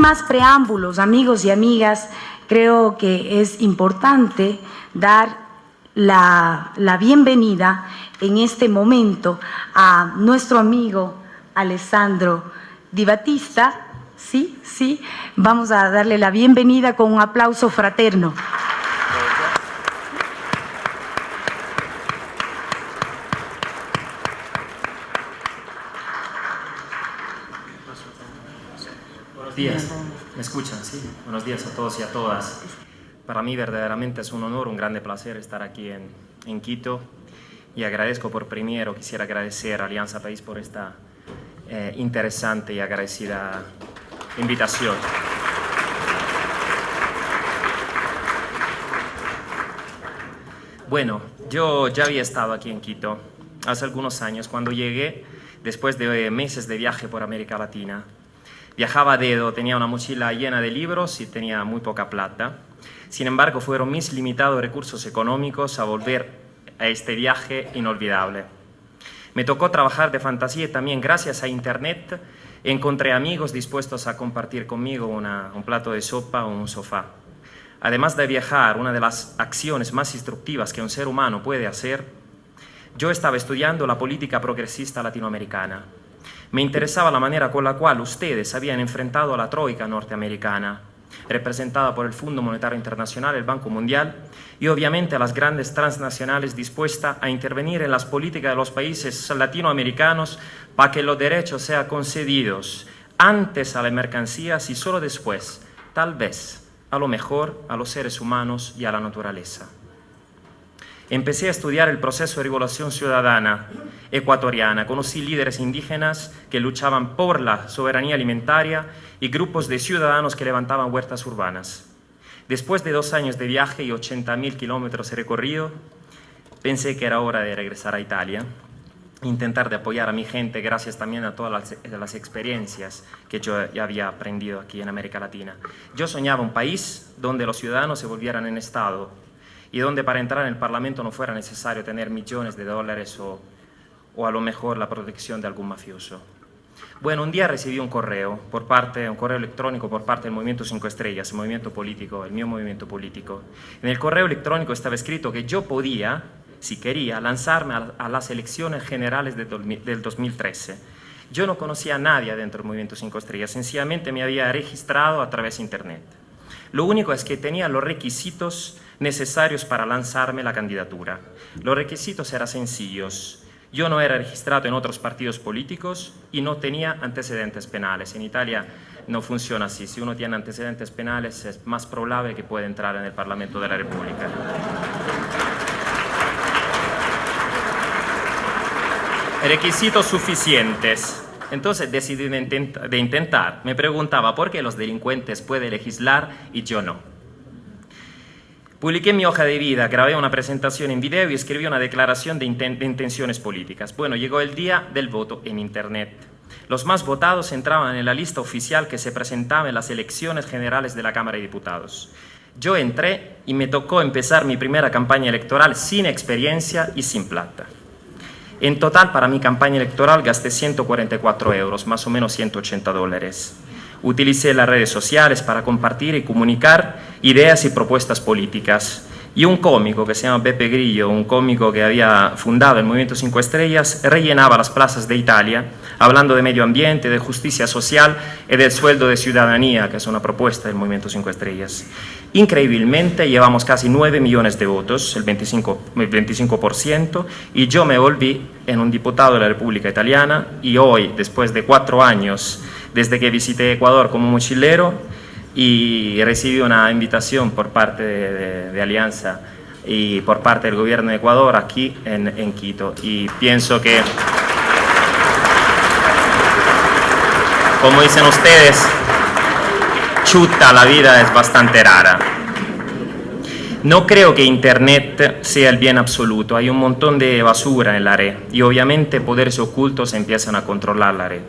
más preámbulos, amigos y amigas, creo que es importante dar la bienvenida en este momento a nuestro amigo Alessandro Di Battista. Sí, vamos a darle la bienvenida con un aplauso fraterno. Buenos días, ¿me escuchan? Sí, buenos días a todos y a todas. Para mí verdaderamente es un honor, un grande placer estar aquí en Quito y agradezco quisiera agradecer a Alianza País por esta interesante y agradecida invitación. Bueno, yo ya había estado aquí en Quito hace algunos años cuando llegué después de meses de viaje por América Latina. Viajaba a dedo, tenía una mochila llena de libros y tenía muy poca plata. Sin embargo, fueron mis limitados recursos económicos a volver a este viaje inolvidable. Me tocó trabajar de fantasía y también gracias a Internet encontré amigos dispuestos a compartir conmigo un plato de sopa o un sofá. Además de viajar, una de las acciones más instructivas que un ser humano puede hacer, yo estaba estudiando la política progresista latinoamericana. Me interesaba la manera con la cual ustedes habían enfrentado a la troika norteamericana, representada por el Fondo Monetario Internacional, el Banco Mundial, y obviamente a las grandes transnacionales dispuestas a intervenir en las políticas de los países latinoamericanos para que los derechos sean concedidos antes a las mercancías y solo después, tal vez, a lo mejor, a los seres humanos y a la naturaleza. Empecé a estudiar el proceso de revolución ciudadana ecuatoriana. Conocí líderes indígenas que luchaban por la soberanía alimentaria y grupos de ciudadanos que levantaban huertas urbanas. Después de 2 años de viaje y 80.000 kilómetros de recorrido, pensé que era hora de regresar a Italia, intentar de apoyar a mi gente gracias también a todas las experiencias que yo ya había aprendido aquí en América Latina. Yo soñaba un país donde los ciudadanos se volvieran en Estado y donde para entrar en el Parlamento no fuera necesario tener millones de dólares o a lo mejor la protección de algún mafioso. Bueno, un día recibí un correo electrónico por parte del Movimiento 5 Estrellas, el movimiento político, el mío movimiento político. En el correo electrónico estaba escrito que yo podía, si quería, lanzarme a las elecciones generales del 2013. Yo no conocía a nadie dentro del Movimiento 5 Estrellas, sencillamente me había registrado a través de Internet. Lo único es que tenía los requisitos necesarios para lanzarme la candidatura. Los requisitos eran sencillos. Yo no era registrado en otros partidos políticos y no tenía antecedentes penales. En Italia no funciona así. Si uno tiene antecedentes penales es más probable que pueda entrar en el Parlamento de la República. Requisitos suficientes. Entonces decidí de intentar. Me preguntaba por qué los delincuentes pueden legislar y yo no. Publiqué mi hoja de vida, grabé una presentación en video y escribí una declaración de intenciones políticas. Bueno, llegó el día del voto en Internet. Los más votados entraban en la lista oficial que se presentaba en las elecciones generales de la Cámara de Diputados. Yo entré y me tocó empezar mi primera campaña electoral sin experiencia y sin plata. En total, para mi campaña electoral gasté 144 euros, más o menos $180. Utilicé las redes sociales para compartir y comunicar ideas y propuestas políticas. Y un cómico que se llama Beppe Grillo, un cómico que había fundado el Movimiento 5 Estrellas, rellenaba las plazas de Italia hablando de medio ambiente, de justicia social y del sueldo de ciudadanía, que es una propuesta del Movimiento 5 Estrellas. Increíblemente, llevamos casi 9 millones de votos, el 25%, y yo me volví en un diputado de la República Italiana y hoy, después de 4 años, desde que visité Ecuador como mochilero y recibí una invitación por parte de Alianza y por parte del gobierno de Ecuador aquí en Quito. Y pienso que, como dicen ustedes, chuta, la vida es bastante rara. No creo que Internet sea el bien absoluto, hay un montón de basura en la red y obviamente poderes ocultos empiezan a controlar la red.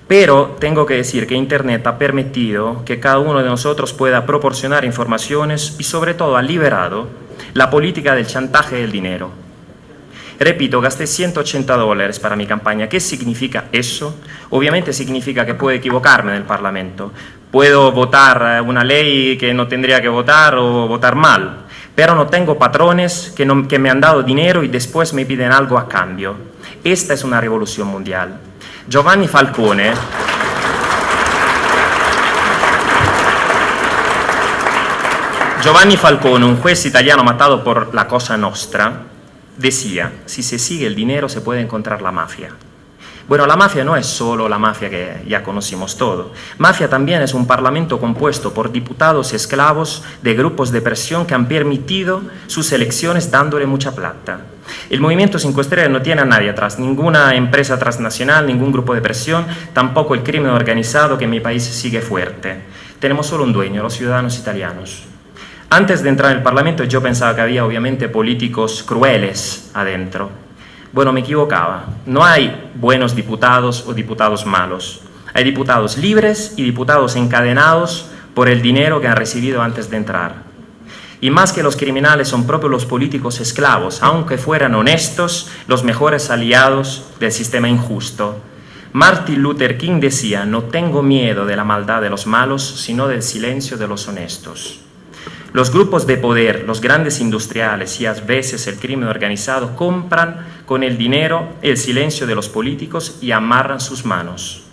Pero tengo que decir que Internet ha permitido que cada uno de nosotros pueda proporcionar informaciones y sobre todo ha liberado la política del chantaje del dinero. Repito, gasté $180 para mi campaña. ¿Qué significa eso? Obviamente significa que puedo equivocarme en el Parlamento, Puedo votar una ley que no tendría que votar o votar mal, pero no tengo patrones que me han dado dinero y después me piden algo a cambio. Esta es una revolución mundial. Giovanni Falcone Giovanni Falcone, un juez italiano matado por la Cosa Nostra, decía: si se sigue el dinero se puede encontrar la mafia. Bueno, la mafia no es solo la mafia que ya conocimos todo. Mafia también es un parlamento compuesto por diputados esclavos de grupos de presión que han permitido sus elecciones dándole mucha plata. El Movimiento 5 Estrellas no tiene a nadie atrás, ninguna empresa transnacional, ningún grupo de presión, tampoco el crimen organizado que en mi país sigue fuerte. Tenemos solo un dueño, los ciudadanos italianos. Antes de entrar en el Parlamento yo pensaba que había obviamente políticos crueles adentro. Bueno, me equivocaba. No hay buenos diputados o diputados malos. Hay diputados libres y diputados encadenados por el dinero que han recibido antes de entrar. Y más que los criminales son propios los políticos esclavos, aunque fueran honestos, los mejores aliados del sistema injusto. Martin Luther King decía: no tengo miedo de la maldad de los malos, sino del silencio de los honestos. Los grupos de poder, los grandes industriales y a veces el crimen organizado compran con el dinero el silencio de los políticos y amarran sus manos.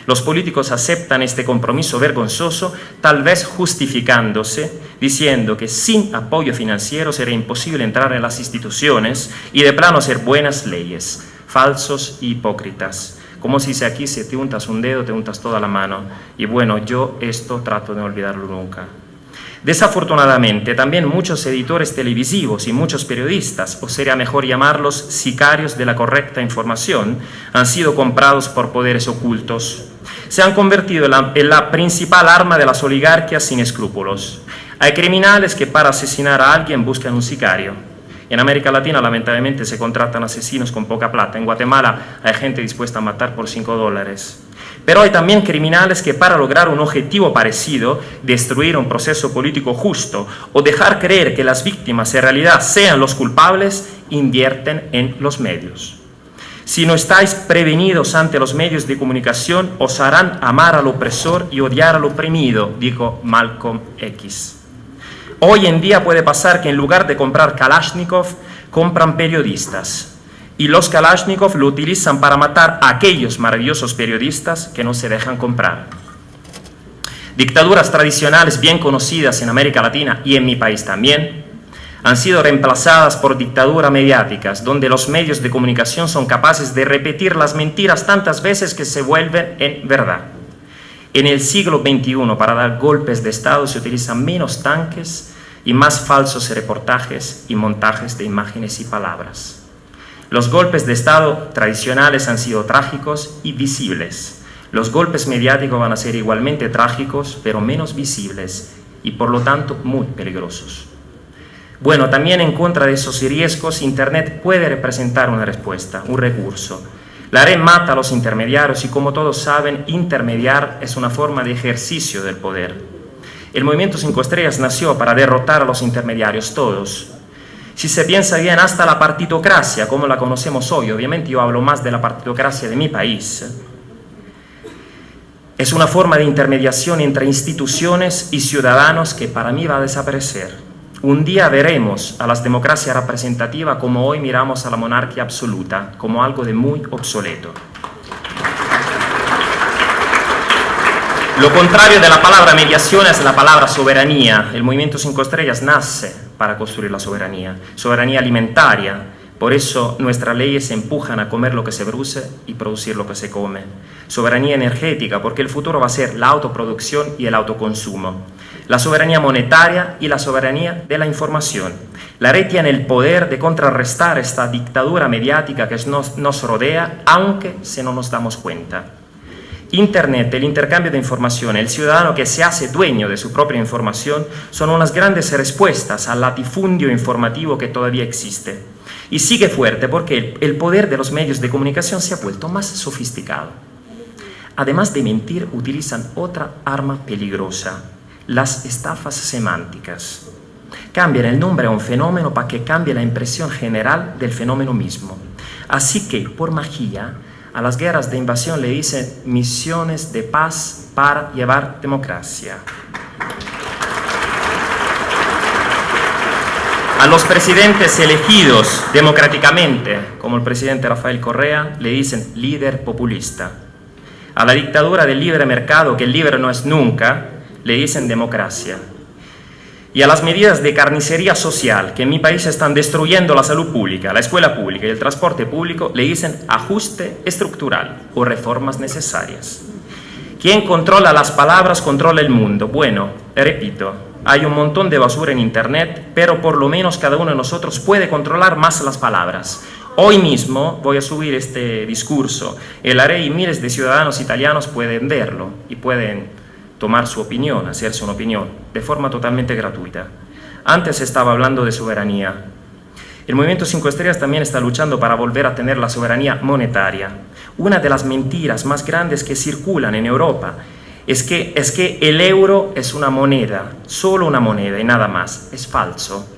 Los políticos aceptan este compromiso vergonzoso, tal vez justificándose, diciendo que sin apoyo financiero será imposible entrar en las instituciones y de plano hacer buenas leyes. Falsos e hipócritas. Como si aquí si te untas un dedo, te untas toda la mano. Y bueno, yo esto trato de no olvidarlo nunca. Desafortunadamente, también muchos editores televisivos y muchos periodistas, o sería mejor llamarlos sicarios de la correcta información, han sido comprados por poderes ocultos. Se han convertido en la principal arma de las oligarquías sin escrúpulos. Hay criminales que para asesinar a alguien buscan un sicario. En América Latina, lamentablemente, se contratan asesinos con poca plata. En Guatemala hay gente dispuesta a matar por $5. Pero hay también criminales que para lograr un objetivo parecido, destruir un proceso político justo o dejar creer que las víctimas en realidad sean los culpables, invierten en los medios. Si no estáis prevenidos ante los medios de comunicación, os harán amar al opresor y odiar al oprimido, dijo Malcolm X. Hoy en día puede pasar que en lugar de comprar Kalashnikov, compran periodistas. Y los Kalashnikov lo utilizan para matar a aquellos maravillosos periodistas que no se dejan comprar. Dictaduras tradicionales bien conocidas en América Latina y en mi país también han sido reemplazadas por dictaduras mediáticas, donde los medios de comunicación son capaces de repetir las mentiras tantas veces que se vuelven en verdad. En el siglo XXI, para dar golpes de Estado, se utilizan menos tanques y más falsos reportajes y montajes de imágenes y palabras. Los golpes de Estado tradicionales han sido trágicos y visibles. Los golpes mediáticos van a ser igualmente trágicos, pero menos visibles y por lo tanto muy peligrosos. Bueno, también en contra de esos riesgos, Internet puede representar una respuesta, un recurso. La red mata a los intermediarios y, como todos saben, intermediar es una forma de ejercicio del poder. El Movimiento 5 Estrellas nació para derrotar a los intermediarios todos. Si se piensa bien, hasta la partitocracia, como la conocemos hoy, obviamente yo hablo más de la partitocracia de mi país, es una forma de intermediación entre instituciones y ciudadanos que para mí va a desaparecer. Un día veremos a las democracias representativas como hoy miramos a la monarquía absoluta, como algo de muy obsoleto. Lo contrario de la palabra mediación es la palabra soberanía. El Movimiento 5 Estrellas nace para construir la soberanía alimentaria. Por eso nuestras leyes empujan a comer lo que se produce y producir lo que se come. Soberanía energética, porque el futuro va a ser la autoproducción y el autoconsumo. La soberanía monetaria y la soberanía de la información. La red tiene el poder de contrarrestar esta dictadura mediática que nos rodea, aunque se no nos damos cuenta. Internet, el intercambio de información, el ciudadano que se hace dueño de su propia información son unas grandes respuestas al latifundio informativo que todavía existe. Y sigue fuerte porque el poder de los medios de comunicación se ha vuelto más sofisticado. Además de mentir, utilizan otra arma peligrosa, las estafas semánticas. Cambian el nombre a un fenómeno para que cambie la impresión general del fenómeno mismo. Así que, por magia, a las guerras de invasión le dicen misiones de paz para llevar democracia. A los presidentes elegidos democráticamente, como el presidente Rafael Correa, le dicen líder populista. A la dictadura del libre mercado, que el libre no es nunca, le dicen democracia. Y a las medidas de carnicería social, que en mi país están destruyendo la salud pública, la escuela pública y el transporte público, le dicen ajuste estructural o reformas necesarias. Quien controla las palabras controla el mundo. Bueno, repito, hay un montón de basura en Internet, pero por lo menos cada uno de nosotros puede controlar más las palabras. Hoy mismo voy a subir este discurso, el haré y miles de ciudadanos italianos pueden verlo y pueden tomar su opinión, hacerse una opinión, de forma totalmente gratuita. Antes estaba hablando de soberanía. El Movimiento 5 Estrellas también está luchando para volver a tener la soberanía monetaria. Una de las mentiras más grandes que circulan en Europa es que el euro es una moneda, solo una moneda y nada más. Es falso.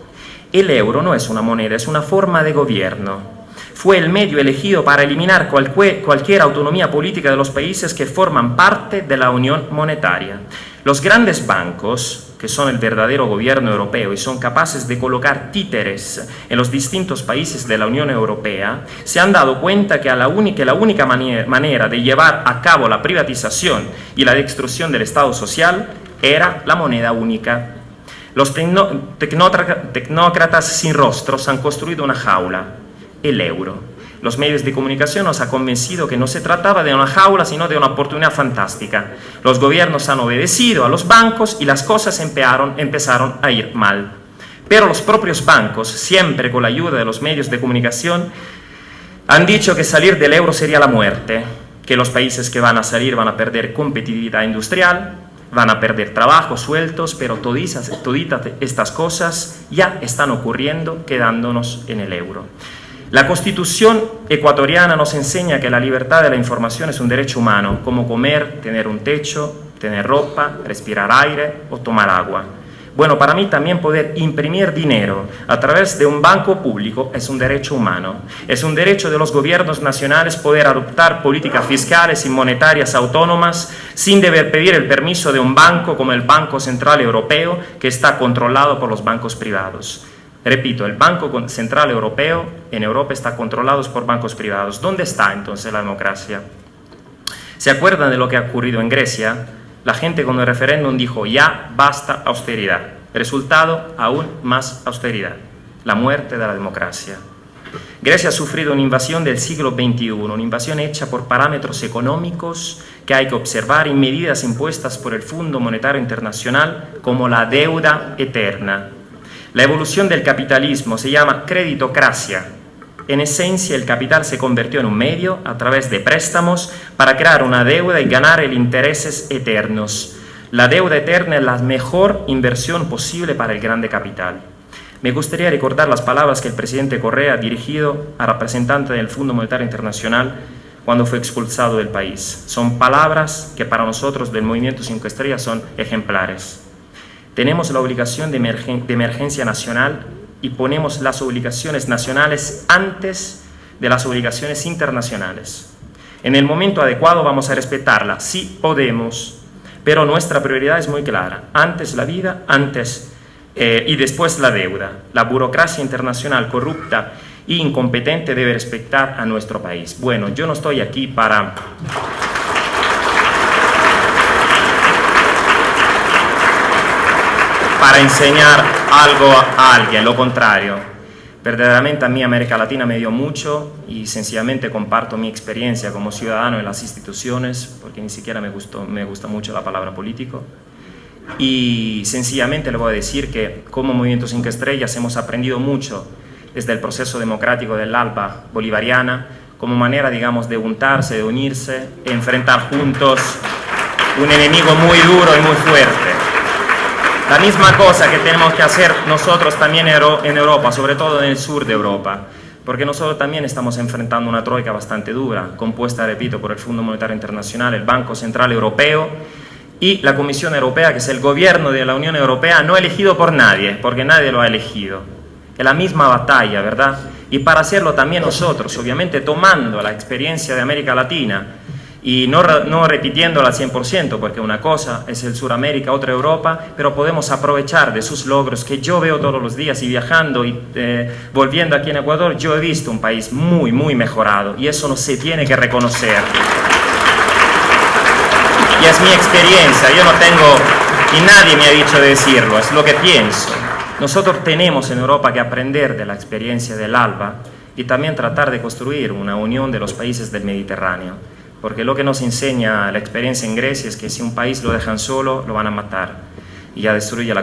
El euro no es una moneda, es una forma de gobierno. Fue el medio elegido para eliminar cualquier autonomía política de los países que forman parte de la Unión Monetaria. Los grandes bancos, que son el verdadero gobierno europeo y son capaces de colocar títeres en los distintos países de la Unión Europea, se han dado cuenta que la única manera de llevar a cabo la privatización y la destrucción del Estado social era la moneda única. Los tecnócratas sin rostros han construido una jaula, el euro. Los medios de comunicación nos han convencido que no se trataba de una jaula, sino de una oportunidad fantástica. Los gobiernos han obedecido a los bancos y las cosas empezaron a ir mal. Pero los propios bancos, siempre con la ayuda de los medios de comunicación, han dicho que salir del euro sería la muerte, que los países que van a salir van a perder competitividad industrial, van a perder trabajos sueltos, pero toditas estas cosas ya están ocurriendo quedándonos en el euro. La Constitución ecuatoriana nos enseña que la libertad de la información es un derecho humano, como comer, tener un techo, tener ropa, respirar aire o tomar agua. Bueno, para mí también poder imprimir dinero a través de un banco público es un derecho humano. Es un derecho de los gobiernos nacionales poder adoptar políticas fiscales y monetarias autónomas sin deber pedir el permiso de un banco como el Banco Central Europeo, que está controlado por los bancos privados. Repito, el Banco Central Europeo en Europa está controlado por bancos privados. ¿Dónde está entonces la democracia? ¿Se acuerdan de lo que ha ocurrido en Grecia? La gente con el referéndum dijo ya basta austeridad. Resultado, aún más austeridad. La muerte de la democracia. Grecia ha sufrido una invasión del siglo XXI, una invasión hecha por parámetros económicos que hay que observar y medidas impuestas por el Fondo Monetario Internacional como la deuda eterna. La evolución del capitalismo se llama creditocracia. En esencia, el capital se convirtió en un medio a través de préstamos para crear una deuda y ganar intereses eternos. La deuda eterna es la mejor inversión posible para el grande capital. Me gustaría recordar las palabras que el presidente Correa ha dirigido a representantes del Fondo Monetario Internacional cuando fue expulsado del país. Son palabras que para nosotros del Movimiento 5 Estrellas son ejemplares. Tenemos la obligación de emergencia nacional y ponemos las obligaciones nacionales antes de las obligaciones internacionales. En el momento adecuado vamos a respetarla, sí podemos, pero nuestra prioridad es muy clara. Antes la vida, y después la deuda. La burocracia internacional corrupta e incompetente debe respetar a nuestro país. Bueno, yo no estoy aquí para enseñar algo a alguien, lo contrario. Verdaderamente a mí América Latina me dio mucho y sencillamente comparto mi experiencia como ciudadano en las instituciones, porque ni siquiera me gusta mucho la palabra político. Y sencillamente le voy a decir que como Movimiento 5 Estrellas hemos aprendido mucho desde el proceso democrático del ALBA bolivariana, como manera, digamos, de juntarse, de unirse, e enfrentar juntos un enemigo muy duro y muy fuerte. La misma cosa que tenemos que hacer nosotros también en Europa, sobre todo en el sur de Europa, porque nosotros también estamos enfrentando una troika bastante dura, compuesta, repito, por el Fondo Monetario Internacional, el Banco Central Europeo y la Comisión Europea, que es el gobierno de la Unión Europea, no elegido por nadie, porque nadie lo ha elegido. Es la misma batalla, ¿verdad? Y para hacerlo también nosotros, obviamente tomando la experiencia de América Latina, Y no repitiéndola al 100%, porque una cosa es el Suramérica, otra Europa, pero podemos aprovechar de sus logros que yo veo todos los días, y viajando y volviendo aquí en Ecuador, yo he visto un país muy, muy mejorado, y eso no se tiene que reconocer. Y es mi experiencia, yo no tengo, y nadie me ha dicho de decirlo, es lo que pienso. Nosotros tenemos en Europa que aprender de la experiencia del ALBA y también tratar de construir una unión de los países del Mediterráneo. Porque lo que nos enseña la experiencia en Grecia es que si un país lo dejan solo, lo van a matar. Y ya destruye,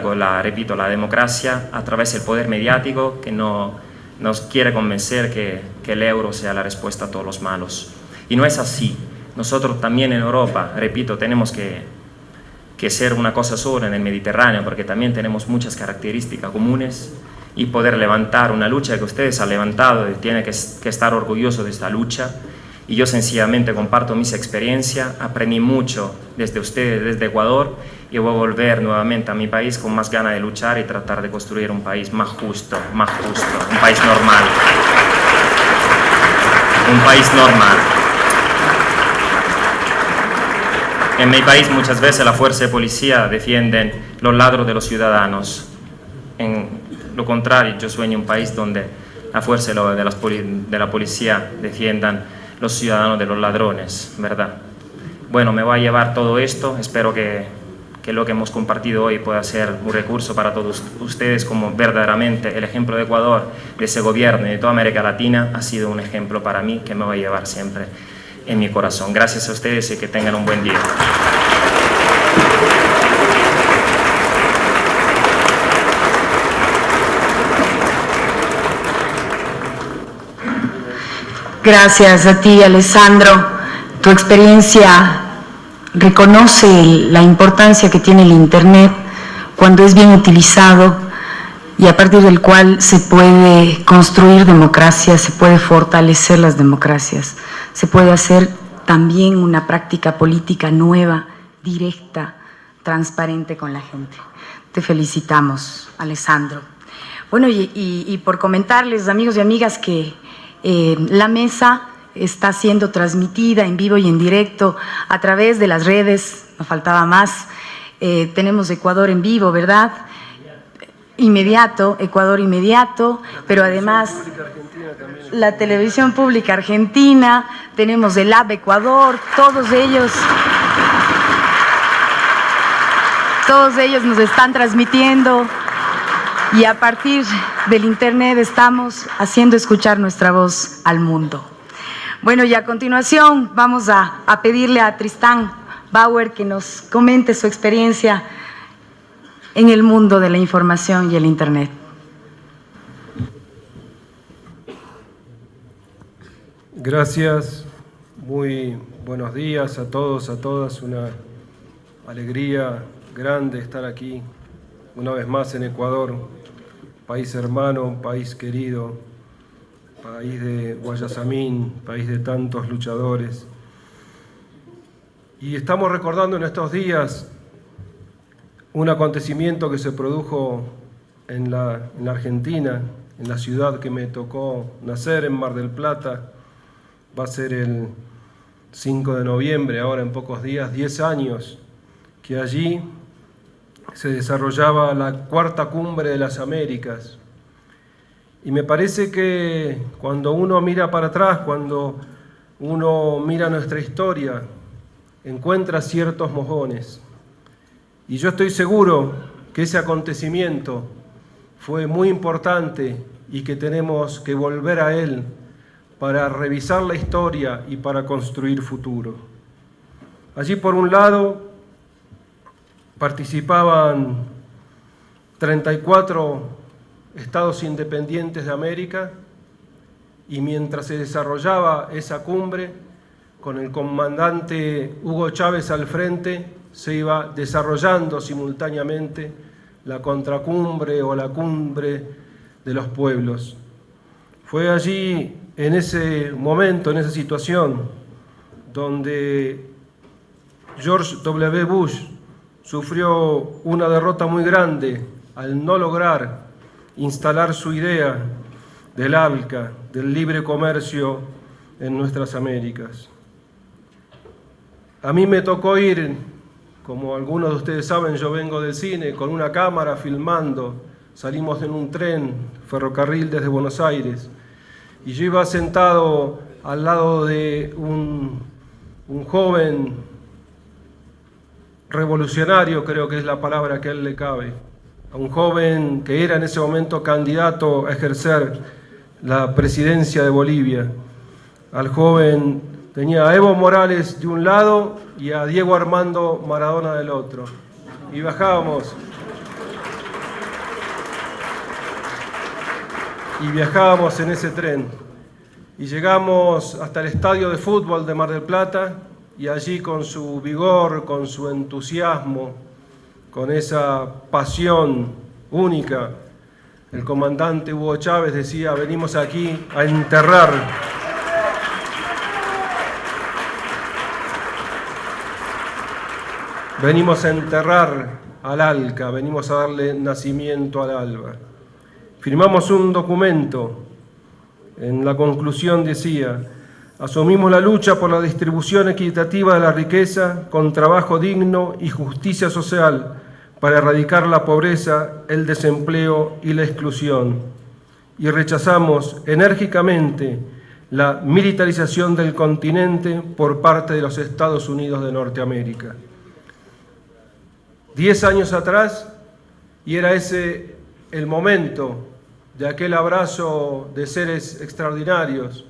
repito, la democracia a través del poder mediático que no nos quiere convencer que el euro sea la respuesta a todos los malos. Y no es así. Nosotros también en Europa, repito, tenemos que ser una cosa sola en el Mediterráneo, porque también tenemos muchas características comunes, y poder levantar una lucha que ustedes han levantado, y tienen que estar orgullosos de esta lucha. Y yo sencillamente comparto mis experiencias, aprendí mucho desde ustedes, desde Ecuador, y voy a volver nuevamente a mi país con más ganas de luchar y tratar de construir un país más justo, un país normal. Un país normal. En mi país muchas veces la fuerza de policía defienden los ladros de los ciudadanos. En lo contrario, yo sueño un país donde la fuerza de la policía defiendan los ciudadanos de los ladrones, ¿verdad? Bueno, me va a llevar todo esto. Espero que lo que hemos compartido hoy pueda ser un recurso para todos ustedes, como verdaderamente el ejemplo de Ecuador, de ese gobierno y de toda América Latina ha sido un ejemplo para mí que me va a llevar siempre en mi corazón. Gracias a ustedes y que tengan un buen día. Gracias a ti, Alessandro. Tu experiencia reconoce la importancia que tiene el Internet cuando es bien utilizado y a partir del cual se puede construir democracia, se puede fortalecer las democracias, se puede hacer también una práctica política nueva, directa, transparente con la gente. Te felicitamos, Alessandro. Bueno, y por comentarles, amigos y amigas, que la mesa está siendo transmitida en vivo y en directo a través de las redes, no faltaba más. Tenemos Ecuador en vivo, ¿verdad? Inmediato, Ecuador inmediato, pero además la Televisión Pública Argentina, tenemos el AB Ecuador, todos ellos nos están transmitiendo. Y a partir del Internet estamos haciendo escuchar nuestra voz al mundo. Bueno, y a continuación vamos a pedirle a Tristán Bauer que nos comente su experiencia en el mundo de la información y el Internet. Gracias, muy buenos días a todos, a todas. Una alegría grande estar aquí una vez más en Ecuador, país hermano, país querido, país de Guayasamín, país de tantos luchadores. Y estamos recordando en estos días un acontecimiento que se produjo en la Argentina, en la ciudad que me tocó nacer, en Mar del Plata. Va a ser el 5 de noviembre, ahora en pocos días, 10 años, que allí se desarrollaba la cuarta cumbre de las Américas. Y me parece que cuando uno mira para atrás, cuando uno mira nuestra historia, encuentra ciertos mojones. Y yo estoy seguro que ese acontecimiento fue muy importante y que tenemos que volver a él para revisar la historia y para construir futuro. Allí, por un lado, participaban 34 estados independientes de América, y mientras se desarrollaba esa cumbre, con el comandante Hugo Chávez al frente, se iba desarrollando simultáneamente la contracumbre o la cumbre de los pueblos. Fue allí, en ese momento, en esa situación, donde George W. Bush sufrió una derrota muy grande al no lograr instalar su idea del ALCA, del libre comercio en nuestras Américas. A mí me tocó ir, como algunos de ustedes saben, yo vengo del cine, con una cámara filmando. Salimos en un tren, ferrocarril desde Buenos Aires, y yo iba sentado al lado de un joven revolucionario, creo que es la palabra que a él le cabe, a un joven que era en ese momento candidato a ejercer la presidencia de Bolivia. Al joven tenía a Evo Morales de un lado y a Diego Armando Maradona del otro. Y viajábamos en ese tren. Y llegamos hasta el estadio de fútbol de Mar del Plata, y allí con su vigor, con su entusiasmo, con esa pasión única, el comandante Hugo Chávez decía: venimos aquí a enterrar al ALCA, venimos a darle nacimiento al ALBA. Firmamos un documento, en la conclusión decía: asumimos la lucha por la distribución equitativa de la riqueza con trabajo digno y justicia social para erradicar la pobreza, el desempleo y la exclusión. Y rechazamos enérgicamente la militarización del continente por parte de los Estados Unidos de Norteamérica. 10 años atrás, y era ese el momento de aquel abrazo de seres extraordinarios,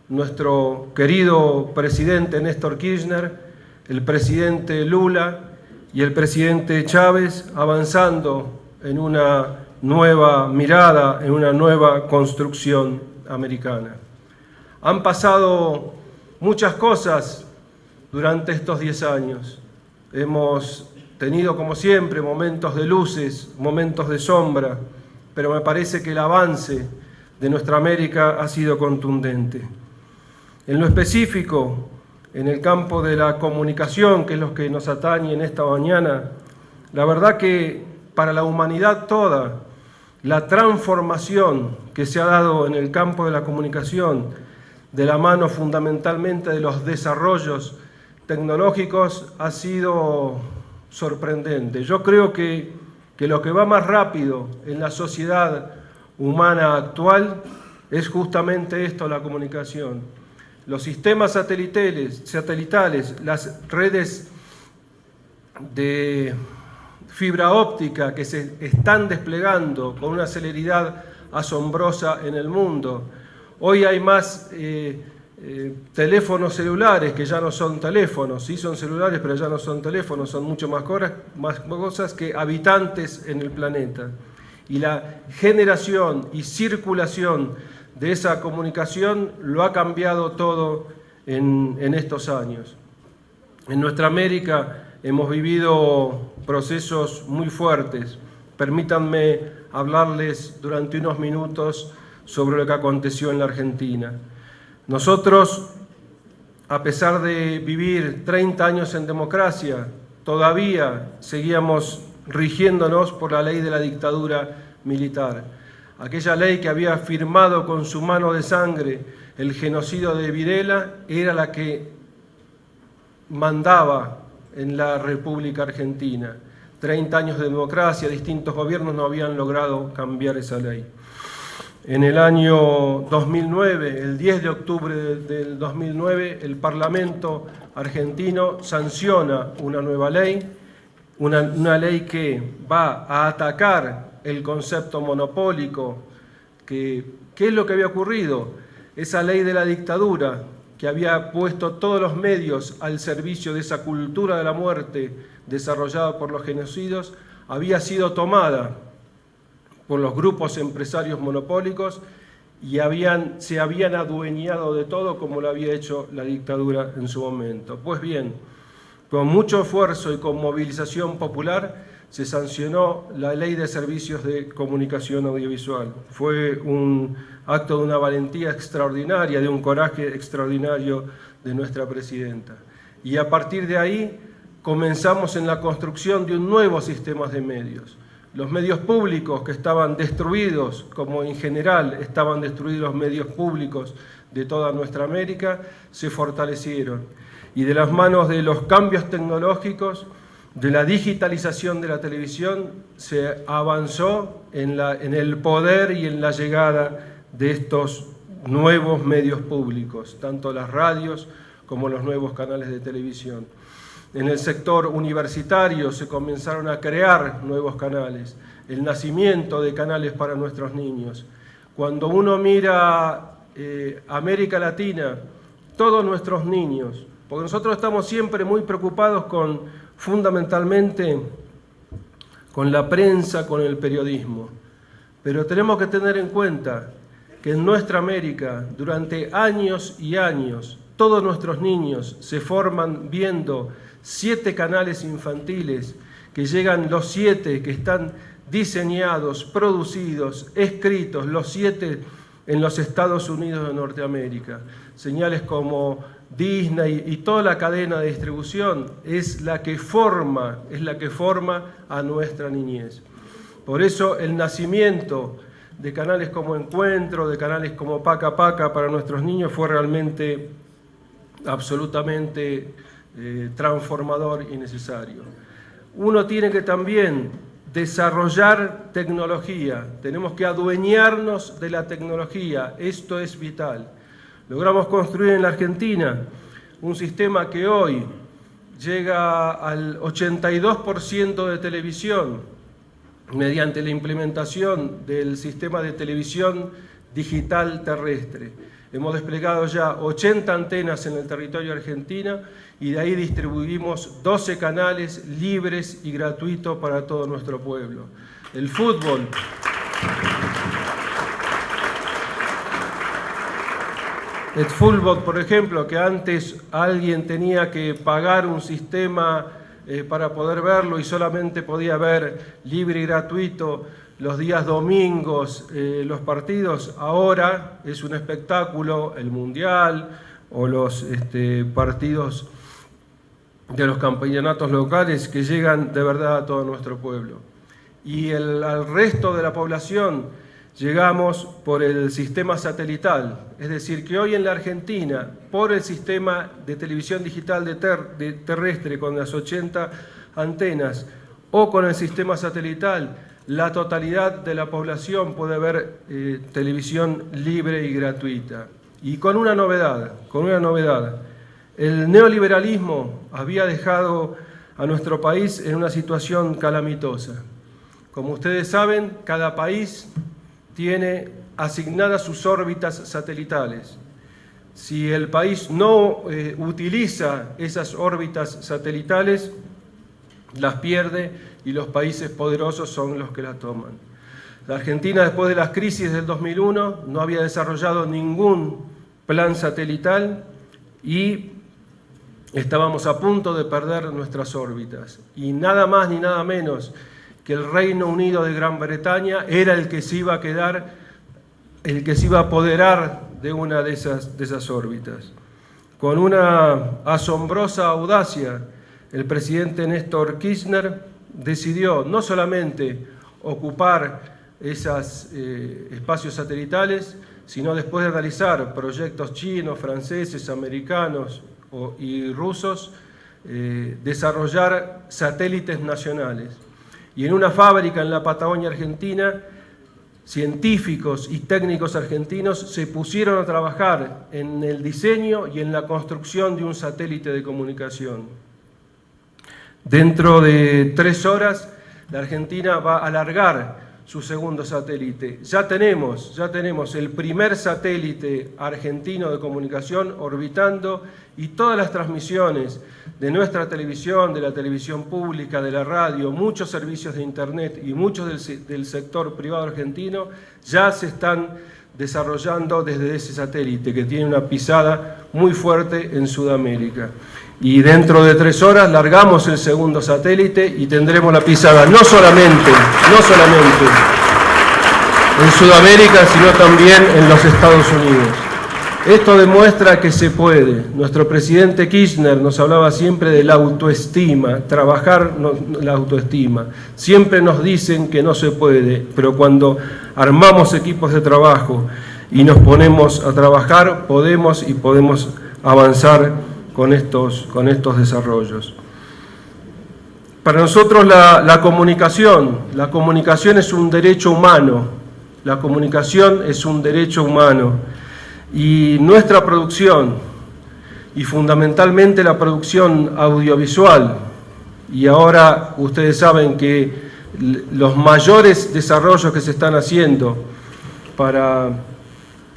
nuestro querido presidente Néstor Kirchner, el presidente Lula y el presidente Chávez, avanzando en una nueva mirada, en una nueva construcción americana. Han pasado muchas cosas durante estos 10 años. Hemos tenido, como siempre, momentos de luces, momentos de sombra, pero me parece que el avance de nuestra América ha sido contundente. En lo específico, en el campo de la comunicación, que es lo que nos atañe en esta mañana, la verdad que para la humanidad toda, la transformación que se ha dado en el campo de la comunicación, de la mano fundamentalmente de los desarrollos tecnológicos, ha sido sorprendente. Yo creo que lo que va más rápido en la sociedad humana actual es justamente esto, la comunicación. Los sistemas satelitales, las redes de fibra óptica que se están desplegando con una celeridad asombrosa en el mundo. Hoy hay más teléfonos celulares que ya no son teléfonos, sí son celulares pero ya no son teléfonos, son mucho más cosas que habitantes en el planeta. Y la generación y circulación de esa comunicación lo ha cambiado todo en estos años. En nuestra América hemos vivido procesos muy fuertes. Permítanme hablarles durante unos minutos sobre lo que aconteció en la Argentina. Nosotros, a pesar de vivir 30 años en democracia, todavía seguíamos rigiéndonos por la ley de la dictadura militar. Aquella ley que había firmado con su mano de sangre el genocidio de Videla era la que mandaba en la República Argentina. 30 años de democracia, distintos gobiernos no habían logrado cambiar esa ley. En el año 2009, el 10 de octubre del 2009, el Parlamento argentino sanciona una nueva ley, una ley que va a atacar el concepto monopólico. ¿Qué es lo que había ocurrido? Esa ley de la dictadura que había puesto todos los medios al servicio de esa cultura de la muerte desarrollada por los genocidios, había sido tomada por los grupos empresarios monopólicos y se habían adueñado de todo como lo había hecho la dictadura en su momento. Pues bien, con mucho esfuerzo y con movilización popular se sancionó la Ley de Servicios de Comunicación Audiovisual. Fue un acto de una valentía extraordinaria, de un coraje extraordinario de nuestra presidenta. Y a partir de ahí comenzamos en la construcción de un nuevo sistema de medios. Los medios públicos que estaban destruidos, como en general estaban destruidos los medios públicos de toda nuestra América, se fortalecieron. y de las manos de los cambios tecnológicos, de la digitalización de la televisión, se avanzó en el poder y en la llegada de estos nuevos medios públicos, tanto las radios como los nuevos canales de televisión. En el sector universitario se comenzaron a crear nuevos canales, el nacimiento de canales para nuestros niños. Cuando uno mira América Latina, todos nuestros niños, porque nosotros estamos siempre muy preocupados fundamentalmente con la prensa, con el periodismo, pero tenemos que tener en cuenta que en nuestra América, durante años y años, todos nuestros niños se forman viendo 7 canales infantiles, que llegan los 7, que están diseñados, producidos, escritos, los 7 en los Estados Unidos de Norteamérica. Señales como Disney y toda la cadena de distribución es la que forma a nuestra niñez. Por eso el nacimiento de canales como Encuentro, de canales como Paca Paca para nuestros niños fue realmente absolutamente transformador y necesario. Uno tiene que también desarrollar tecnología, tenemos que adueñarnos de la tecnología, esto es vital. Logramos construir en la Argentina un sistema que hoy llega al 82% de televisión mediante la implementación del sistema de televisión digital terrestre. Hemos desplegado ya 80 antenas en el territorio argentino y de ahí distribuimos 12 canales libres y gratuitos para todo nuestro pueblo. El fútbol. El fútbol, por ejemplo, que antes alguien tenía que pagar un sistema para poder verlo y solamente podía ver libre y gratuito los días domingos los partidos, ahora es un espectáculo, el Mundial o los partidos de los campeonatos locales que llegan de verdad a todo nuestro pueblo. Y al resto de la población llegamos por el sistema satelital, es decir, que hoy en la Argentina, por el sistema de televisión digital terrestre con las 80 antenas o con el sistema satelital, la totalidad de la población puede ver televisión libre y gratuita. Y con una novedad, el neoliberalismo había dejado a nuestro país en una situación calamitosa. Como ustedes saben, cada país tiene asignadas sus órbitas satelitales. Si el país no utiliza esas órbitas satelitales, las pierde y los países poderosos son los que las toman. La Argentina, después de las crisis del 2001, no había desarrollado ningún plan satelital y estábamos a punto de perder nuestras órbitas. Y nada más ni nada menos que el Reino Unido de Gran Bretaña era el que se iba a quedar, el que se iba a apoderar de una de esas órbitas. Con una asombrosa audacia, el presidente Néstor Kirchner decidió no solamente ocupar esos espacios satelitales, sino después de realizar proyectos chinos, franceses, americanos y rusos, desarrollar satélites nacionales. Y en una fábrica en la Patagonia Argentina, científicos y técnicos argentinos se pusieron a trabajar en el diseño y en la construcción de un satélite de comunicación. Dentro de 3 horas, la Argentina va a alargar su segundo satélite. Ya tenemos el primer satélite argentino de comunicación orbitando y todas las transmisiones de nuestra televisión, de la televisión pública, de la radio, muchos servicios de internet y muchos del sector privado argentino ya se están desarrollando desde ese satélite que tiene una pisada muy fuerte en Sudamérica. Y dentro de 3 horas largamos el segundo satélite y tendremos la pisada no solamente en Sudamérica, sino también en los Estados Unidos. Esto demuestra que se puede. Nuestro presidente Kirchner nos hablaba siempre de la autoestima, trabajar la autoestima. Siempre nos dicen que no se puede, pero cuando armamos equipos de trabajo y nos ponemos a trabajar, podemos avanzar con estos desarrollos. Para nosotros la comunicación es un derecho humano, la comunicación es un derecho humano, y nuestra producción, y fundamentalmente la producción audiovisual, y ahora ustedes saben que los mayores desarrollos que se están haciendo para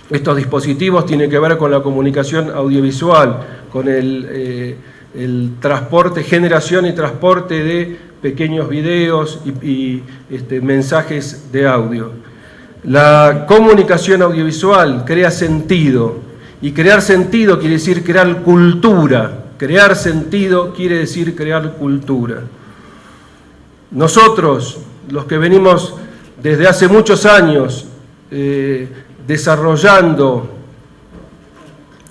estos dispositivos tienen que ver con la comunicación audiovisual, con el transporte, generación y transporte de pequeños videos y mensajes de audio. La comunicación audiovisual crea sentido, y crear sentido quiere decir crear cultura. Crear sentido quiere decir crear cultura. Nosotros, los que venimos desde hace muchos años desarrollando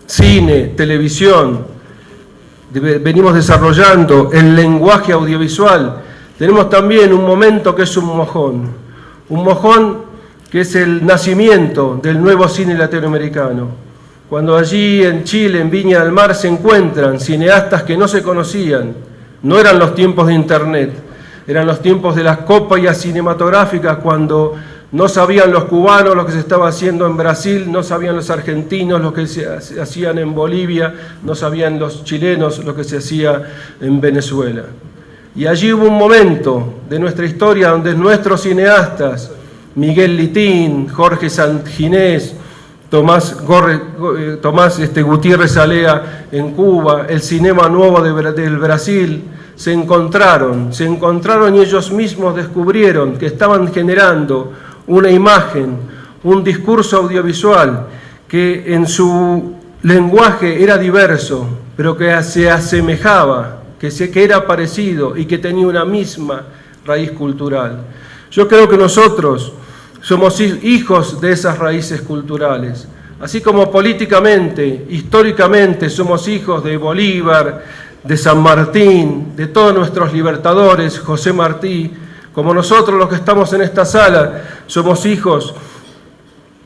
cine, televisión, venimos desarrollando el lenguaje audiovisual, tenemos también un momento que es un mojón que es el nacimiento del nuevo cine latinoamericano. Cuando allí en Chile, en Viña del Mar, se encuentran cineastas que no se conocían, no eran los tiempos de Internet, eran los tiempos de las copias cinematográficas, cuando no sabían los cubanos lo que se estaba haciendo en Brasil, no sabían los argentinos lo que se hacían en Bolivia, no sabían los chilenos lo que se hacía en Venezuela. Y allí hubo un momento de nuestra historia donde nuestros cineastas, Miguel Litín, Jorge Sanginés, Tomás Gutiérrez Alea en Cuba, el Cinema Nuevo del Brasil, se encontraron y ellos mismos descubrieron que estaban generando una imagen, un discurso audiovisual que en su lenguaje era diverso, pero que se asemejaba, que era parecido y que tenía una misma raíz cultural. Yo creo que nosotros somos hijos de esas raíces culturales, así como políticamente, históricamente somos hijos de Bolívar, de San Martín, de todos nuestros libertadores, José Martí, como nosotros los que estamos en esta sala somos hijos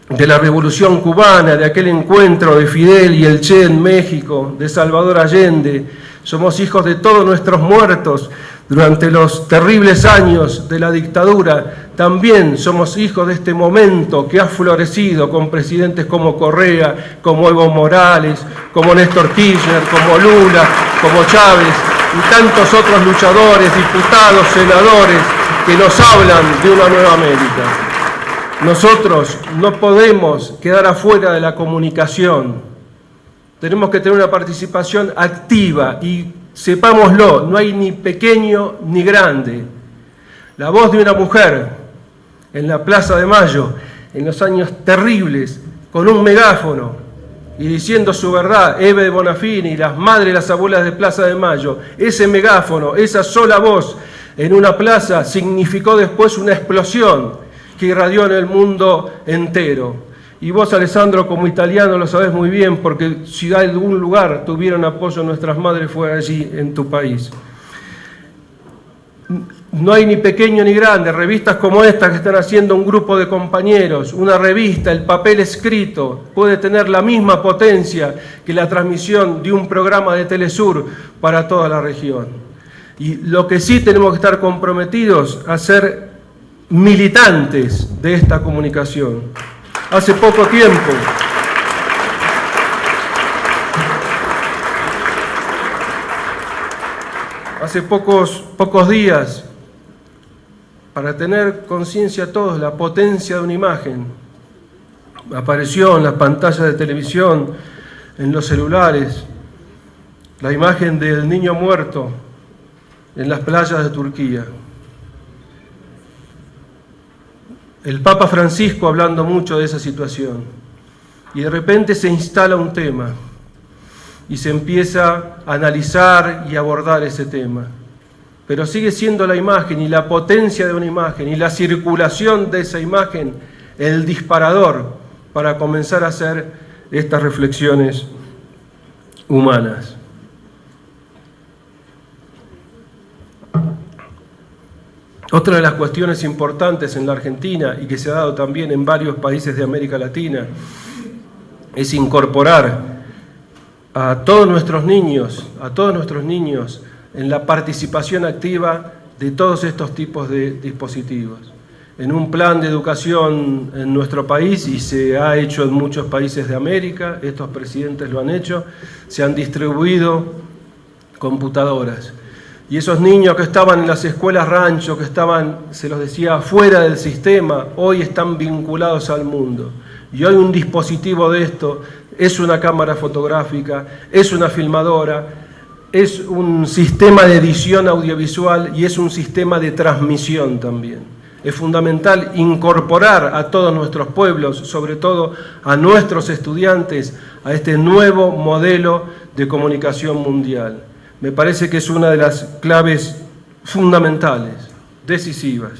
de la Revolución Cubana, de aquel encuentro de Fidel y el Che en México, de Salvador Allende, somos hijos de todos nuestros muertos durante los terribles años de la dictadura. También somos hijos de este momento que ha florecido con presidentes como Correa, como Evo Morales, como Néstor Kirchner, como Lula, como Chávez y tantos otros luchadores, diputados, senadores que nos hablan de una nueva América. Nosotros no podemos quedar afuera de la comunicación. Tenemos que tener una participación activa y sepámoslo, no hay ni pequeño ni grande. La voz de una mujer en la Plaza de Mayo, en los años terribles, con un megáfono y diciendo su verdad, Eve de Bonafini, las madres y las abuelas de Plaza de Mayo, ese megáfono, esa sola voz en una plaza significó después una explosión que irradió en el mundo entero. Y vos, Alessandro, como italiano lo sabés muy bien, porque si de algún lugar tuvieron apoyo nuestras madres fue allí en tu país. No hay ni pequeño ni grande, revistas como esta que están haciendo un grupo de compañeros, una revista, el papel escrito, puede tener la misma potencia que la transmisión de un programa de Telesur para toda la región. Y lo que sí tenemos que estar comprometidos a ser militantes de esta comunicación. Hace poco tiempo, hace pocos días, para tener conciencia todos la potencia de una imagen, apareció en las pantallas de televisión, en los celulares, la imagen del niño muerto en las playas de Turquía. El Papa Francisco hablando mucho de esa situación. Y de repente se instala un tema y se empieza a analizar y abordar ese tema. Pero sigue siendo la imagen y la potencia de una imagen y la circulación de esa imagen el disparador para comenzar a hacer estas reflexiones humanas. Otra de las cuestiones importantes en la Argentina y que se ha dado también en varios países de América Latina es incorporar a todos nuestros niños en la participación activa de todos estos tipos de dispositivos. En un plan de educación en nuestro país, y se ha hecho en muchos países de América, estos presidentes lo han hecho, se han distribuido computadoras. Y esos niños que estaban en las escuelas rancho, que estaban, se los decía, fuera del sistema, hoy están vinculados al mundo. Y hoy un dispositivo de esto es una cámara fotográfica, es una filmadora, es un sistema de edición audiovisual y es un sistema de transmisión también. Es fundamental incorporar a todos nuestros pueblos, sobre todo a nuestros estudiantes, a este nuevo modelo de comunicación mundial. Me parece que es una de las claves fundamentales, decisivas.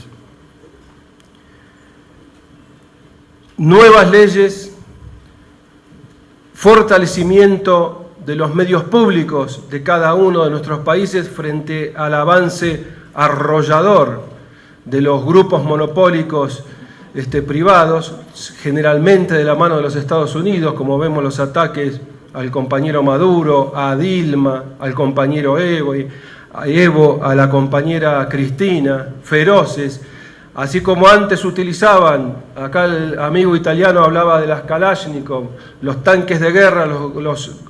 Nuevas leyes, fortalecimiento de los medios públicos de cada uno de nuestros países frente al avance arrollador de los grupos monopólicos privados, generalmente de la mano de los Estados Unidos, como vemos los ataques al compañero Maduro, a Dilma, al compañero Evo, a la compañera Cristina, feroces. Así como antes utilizaban, acá el amigo italiano hablaba de las Kalashnikov, los tanques de guerra, los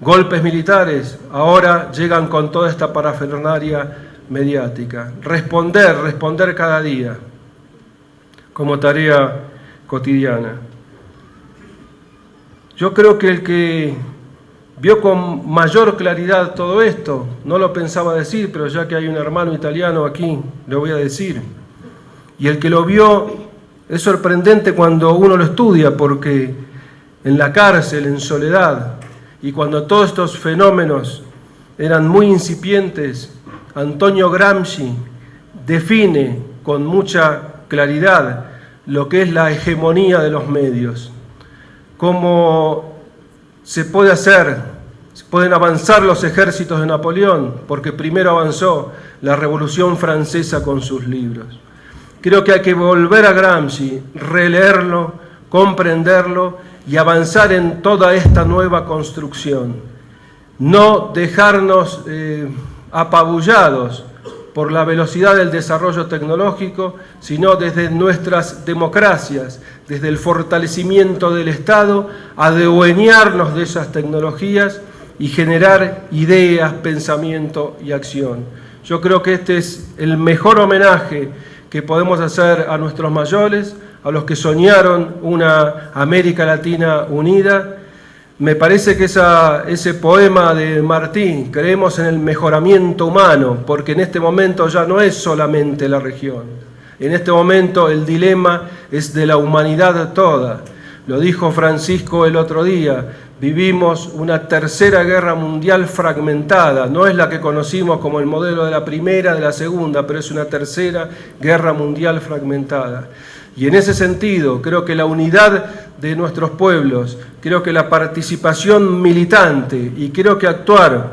golpes militares, ahora llegan con toda esta parafernalia mediática. Responder cada día como tarea cotidiana. Yo creo que el que vio con mayor claridad todo esto, no lo pensaba decir, pero ya que hay un hermano italiano aquí, lo voy a decir. Y el que lo vio es sorprendente cuando uno lo estudia, porque en la cárcel, en soledad, y cuando todos estos fenómenos eran muy incipientes, Antonio Gramsci define con mucha claridad lo que es la hegemonía de los medios, cómo se pueden avanzar los ejércitos de Napoleón, porque primero avanzó la Revolución Francesa con sus libros. Creo que hay que volver a Gramsci, releerlo, comprenderlo y avanzar en toda esta nueva construcción. No dejarnos apabullados por la velocidad del desarrollo tecnológico, sino desde nuestras democracias, desde el fortalecimiento del Estado, adueñarnos de esas tecnologías y generar ideas, pensamiento y acción. Yo creo que este es el mejor homenaje que podemos hacer a nuestros mayores, a los que soñaron una América Latina unida. Me parece que ese poema de Martí, creemos en el mejoramiento humano, porque en este momento ya no es solamente la región. En este momento el dilema es de la humanidad toda. Lo dijo Francisco el otro día, vivimos una tercera guerra mundial fragmentada. No es la que conocimos como el modelo de la primera, de la segunda, pero es una tercera guerra mundial fragmentada. Y en ese sentido, creo que la unidad de nuestros pueblos, creo que la participación militante y creo que actuar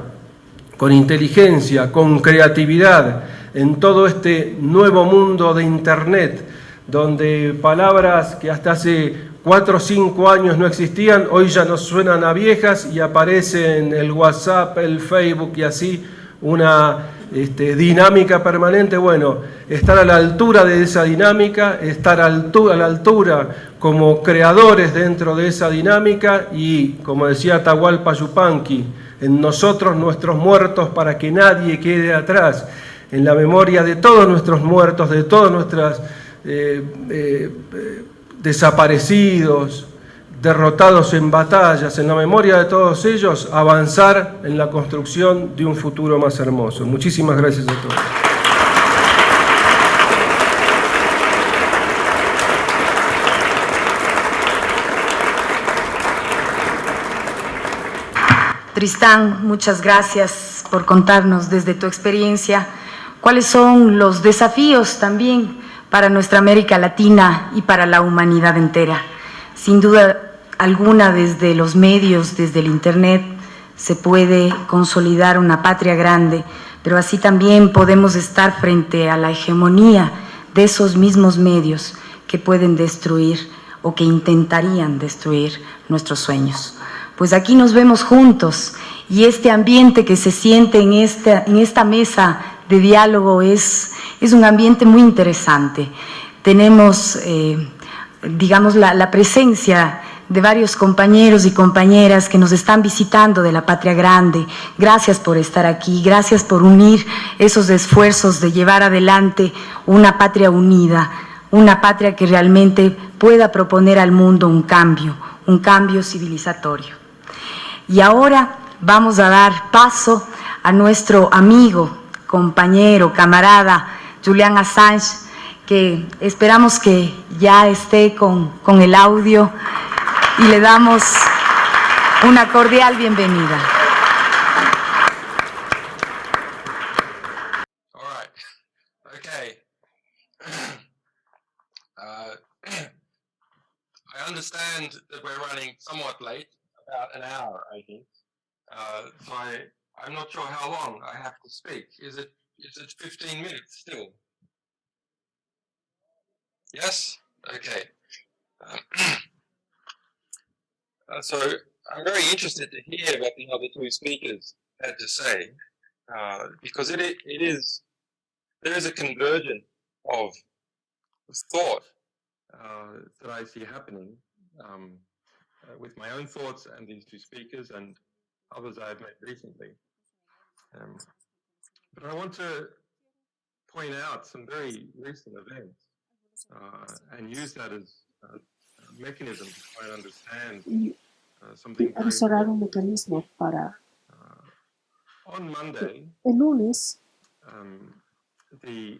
con inteligencia, con creatividad en todo este nuevo mundo de Internet, donde palabras que hasta hace 4 o 5 años no existían, hoy ya nos suenan a viejas y aparecen el WhatsApp, el Facebook y así una dinámica permanente. Bueno, estar a la altura de esa dinámica, estar a la altura como creadores dentro de esa dinámica y, como decía Atahualpa Yupanqui, en nosotros nuestros muertos para que nadie quede atrás, en la memoria de todos nuestros muertos, de todos nuestros desaparecidos, derrotados en batallas, en la memoria de todos ellos, avanzar en la construcción de un futuro más hermoso. Muchísimas gracias a todos. Tristán, muchas gracias por contarnos desde tu experiencia cuáles son los desafíos también para nuestra América Latina y para la humanidad entera. Sin duda alguna, desde los medios, desde el Internet, se puede consolidar una patria grande, pero así también podemos estar frente a la hegemonía de esos mismos medios que pueden destruir o que intentarían destruir nuestros sueños. pues aquí nos vemos juntos y este ambiente que se siente en esta mesa de diálogo es un ambiente muy interesante. Tenemos, digamos, la presencia de varios compañeros y compañeras que nos están visitando de la Patria Grande. Gracias por estar aquí, gracias por unir esos esfuerzos de llevar adelante una patria unida, una patria que realmente pueda proponer al mundo un cambio civilizatorio. Y ahora vamos a dar paso a nuestro amigo, compañero, camarada, Julian Assange, que esperamos que ya esté con el audio y le damos una cordial bienvenida. All right. Okay. I understand that we're running somewhat late, about an hour, I think. So I'm not sure how long I have to speak. Is it 15 minutes still? Yes? Okay. So I'm very interested to hear what the other two speakers had to say, because there is a convergence of thought that I see happening with my own thoughts and these two speakers and others I've met recently. But I want to point out some very recent events and use that as a mechanism to try and understand something very desarrollar un important. mecanismo para On Monday, el lunes the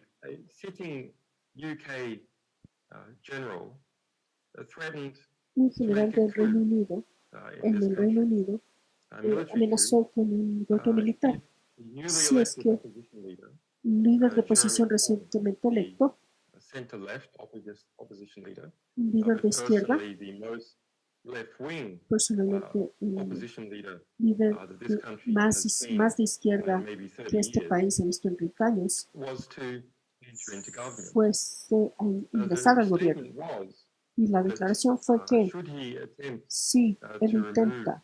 sitting UK general threatened un general del Reino Unido in en this el Reino country. Unido Military amenazó con un golpe militar. the newly Si es elected que opposition leader, un líder de oposición recientemente electo, center-left opposition leader, un líder de izquierda, personally the most left-wing personalmente un opposition leader líder that this country más has seen de in izquierda maybe 30 que este years, país ha visto en 30 años, was to enter into government. fuese a The ingresar al gobierno. statement was Y la declaración fue que should he attempt si él to remove, intenta,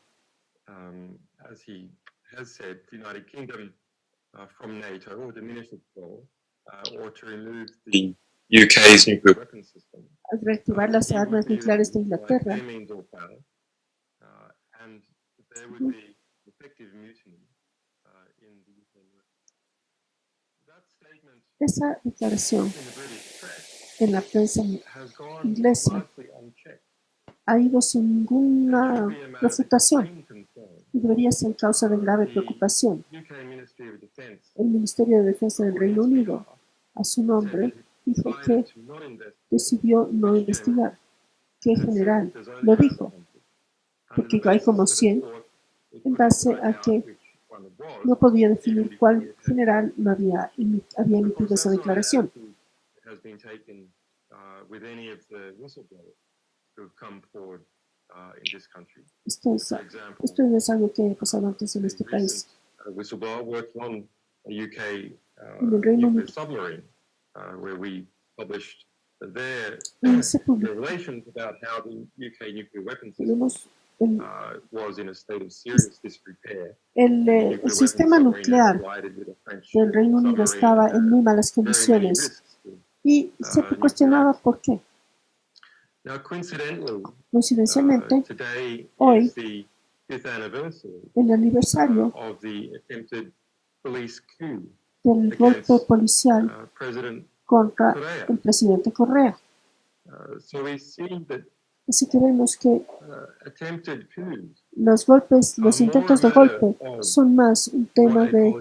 as he has said, the United Kingdom from NATO or diminish its role, or to remove the UK's nuclear weapons system, reactivar las armas nucleares de Inglaterra, and there would be effective mutiny in the UK. That statement esa declaración in the British press en la prensa has gone inglesa largely unchecked. ha ido sin ninguna It should be a matter of refutación extreme concern. y debería ser causa de grave preocupación. UK Ministry of Defence El Ministerio de Defensa del Reino Unido, a su nombre, dijo que decidió no investigar. ¿Qué general? Lo dijo, porque hay como 100, en base a que no podía definir cuál general no había emitido esa declaración. Esto no es algo que ha pasado antes en este país. En el Reino Unido se publicó, tenemos el sistema nuclear del Reino Unido estaba en muy malas condiciones y se cuestionaba por qué. Coincidencialmente, hoy, el aniversario del golpe policial contra el presidente Correa. Así que vemos que los golpes, los intentos de golpe son más un tema de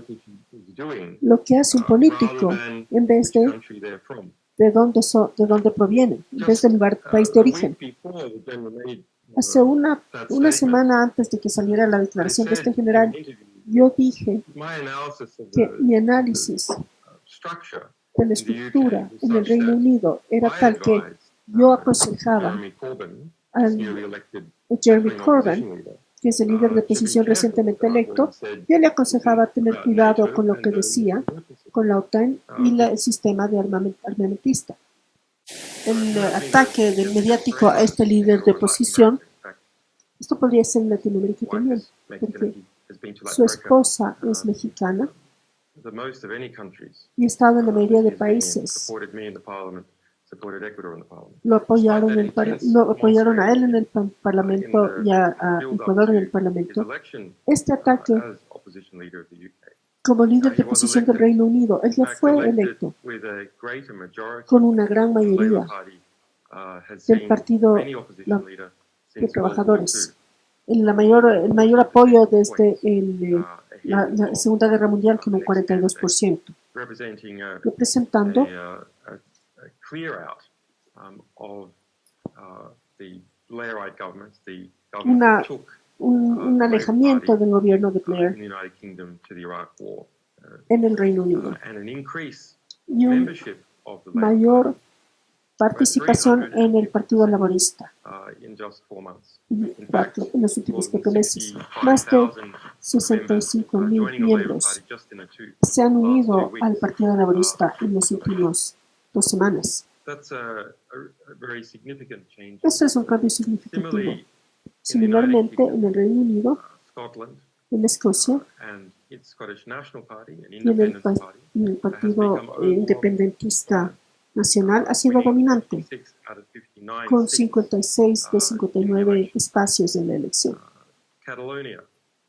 lo que hace un político en vez de dónde proviene, en vez del país de origen. Hace una semana antes de que saliera la declaración de este general, yo dije que mi análisis de la estructura en el Reino Unido era tal que yo aconsejaba a Jeremy Corbyn, que es el líder de oposición recientemente electo, yo le aconsejaba tener cuidado con lo que decía, con la OTAN y el sistema de armamentista. El ataque del mediático a este líder de oposición Esto podría ser en Latinoamérica también, porque su esposa es mexicana y ha estado en la mayoría de países. Lo apoyaron a él en el Parlamento y a Ecuador en el Parlamento. Este ataque como líder de oposición del Reino Unido, él ya fue electo con una gran mayoría del Partido de Trabajadores. El mayor apoyo desde la Segunda Guerra Mundial con un 42%, representando un alejamiento del gobierno de Blair en el Reino Unido y una mayor participación en el Partido Laborista en los últimos 4 meses. Más de 65,000 miembros se han unido al Partido Laborista en las últimas 2 semanas. Eso es un cambio significativo. Similarmente, en el Reino Unido, en Escocia y en el Partido Independentista Nacional ha sido dominante, con 56 de 59 espacios en la elección.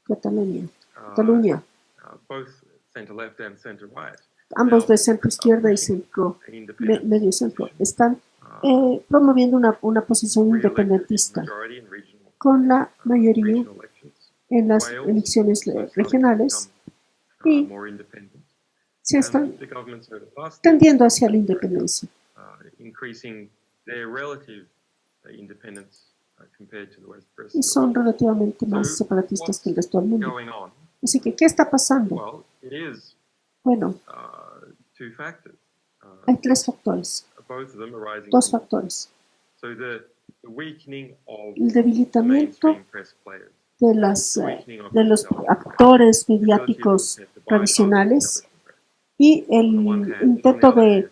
Cataluña, ambos de centro izquierda y medio centro, están promoviendo una posición independentista con la mayoría en las elecciones regionales y se están tendiendo hacia la independencia. Y son relativamente más separatistas que el resto del mundo. Así que, ¿qué está pasando? Bueno, hay 3 factores, 2 factores. El debilitamiento de los actores mediáticos tradicionales y el intento de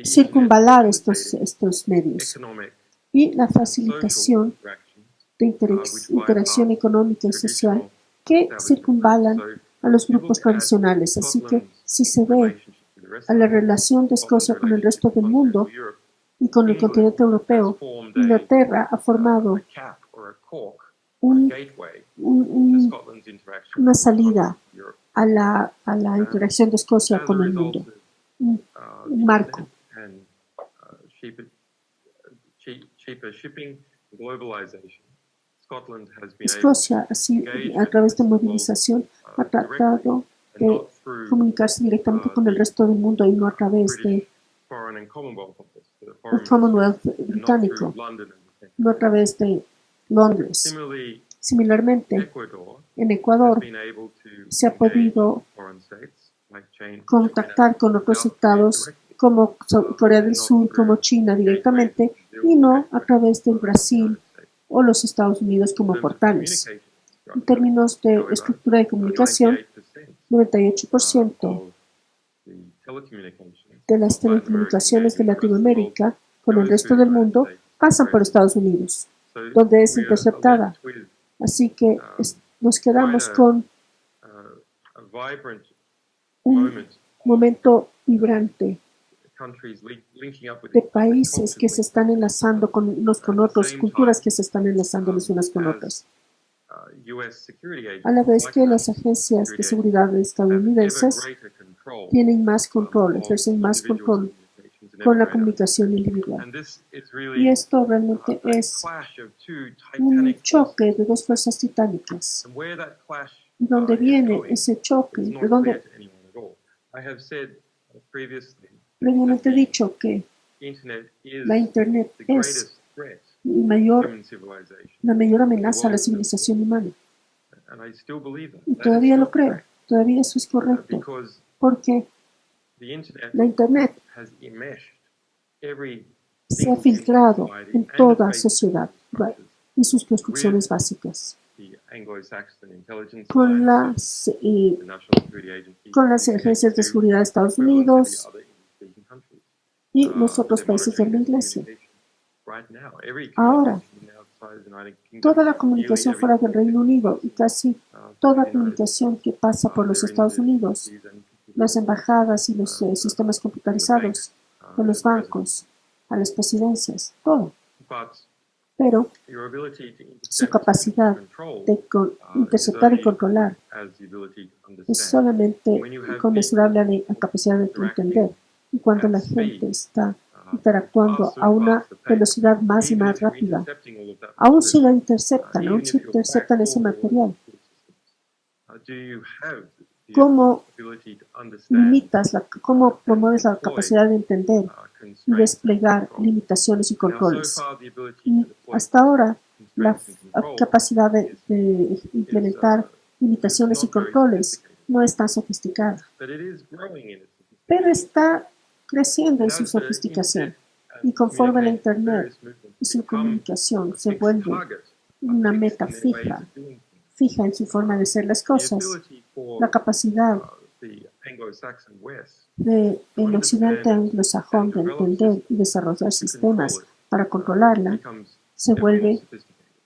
circunvalar estos medios y la facilitación de interacción económica y social que circunvalan a los grupos tradicionales. Así que si se ve a la relación de Escocia con el resto del mundo y con el continente europeo, Inglaterra ha formado una salida a la interacción de Escocia con el mundo, un marco. Escocia, así, a través de movilización, ha tratado de comunicarse directamente con el resto del mundo y no a través de el Commonwealth británico, no a través de Londres. Similarmente, en Ecuador se ha podido contactar con otros estados como Corea del Sur, como China directamente y no a través del Brasil o los Estados Unidos como portales. En términos de estructura de comunicación, 98% de las telecomunicaciones de Latinoamérica con el resto del mundo pasan por Estados Unidos, donde es interceptada. Así que nos quedamos con un momento vibrante de países que se están enlazando unos con otros, culturas que se están enlazando unas con otras. A la vez que las agencias de seguridad estadounidenses tienen más control, ejercen más control con la comunicación individual. Y esto realmente es un choque de 2 fuerzas titánicas. ¿Y dónde viene ese choque? ¿De dónde? Previamente he dicho que la Internet es la mayor amenaza a la civilización humana. Y todavía lo creo, todavía eso es correcto, porque la Internet se ha filtrado en toda sociedad y sus construcciones básicas. Con las agencias de seguridad de Estados Unidos y los otros países de la Iglesia. Ahora, Toda la comunicación fuera del Reino Unido y casi toda comunicación que pasa por los Estados Unidos, las embajadas y los sistemas computarizados de los bancos, a las presidencias, todo. Pero su capacidad de interceptar y controlar es solamente conmensurable a la capacidad de entender. Y cuando la gente está interactuando a una velocidad más y más rápida, aún si lo interceptan, aún si interceptan ese material, ¿cómo cómo promueves la capacidad de entender y desplegar limitaciones y controles? Y hasta ahora, la capacidad de implementar limitaciones y controles no es tan sofisticada, pero está creciendo en su sofisticación. Y conforme la Internet y su comunicación se vuelve una meta fija en su forma de hacer las cosas, la capacidad del occidente anglosajón de entender y desarrollar sistemas para controlarla se vuelve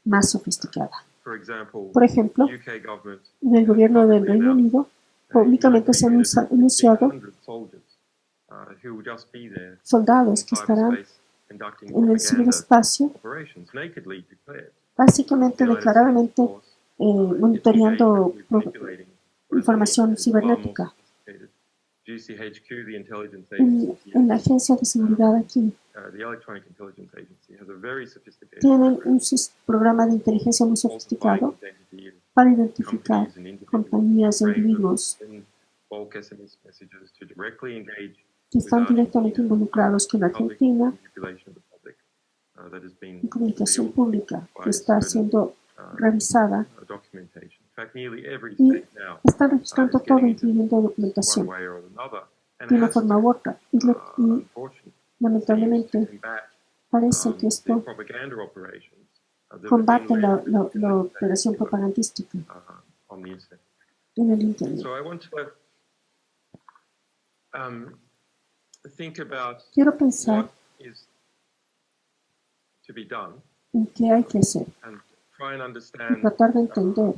más sofisticada. Por ejemplo, en el gobierno del Reino Unido públicamente se han anunciado soldados que estarán en el ciberespacio, básicamente declaradamente monitoreando información cibernética. En la agencia de seguridad aquí tienen un programa de inteligencia muy sofisticado para identificar compañías de individuos que están directamente involucrados con la Argentina en comunicación pública que está siendo revisada y está registrando todo, incluyendo documentación, de una forma u otra. Y lamentablemente parece que esto combate la operación propagandística en el Internet. Quiero pensar en qué hay que hacer y tratar de entender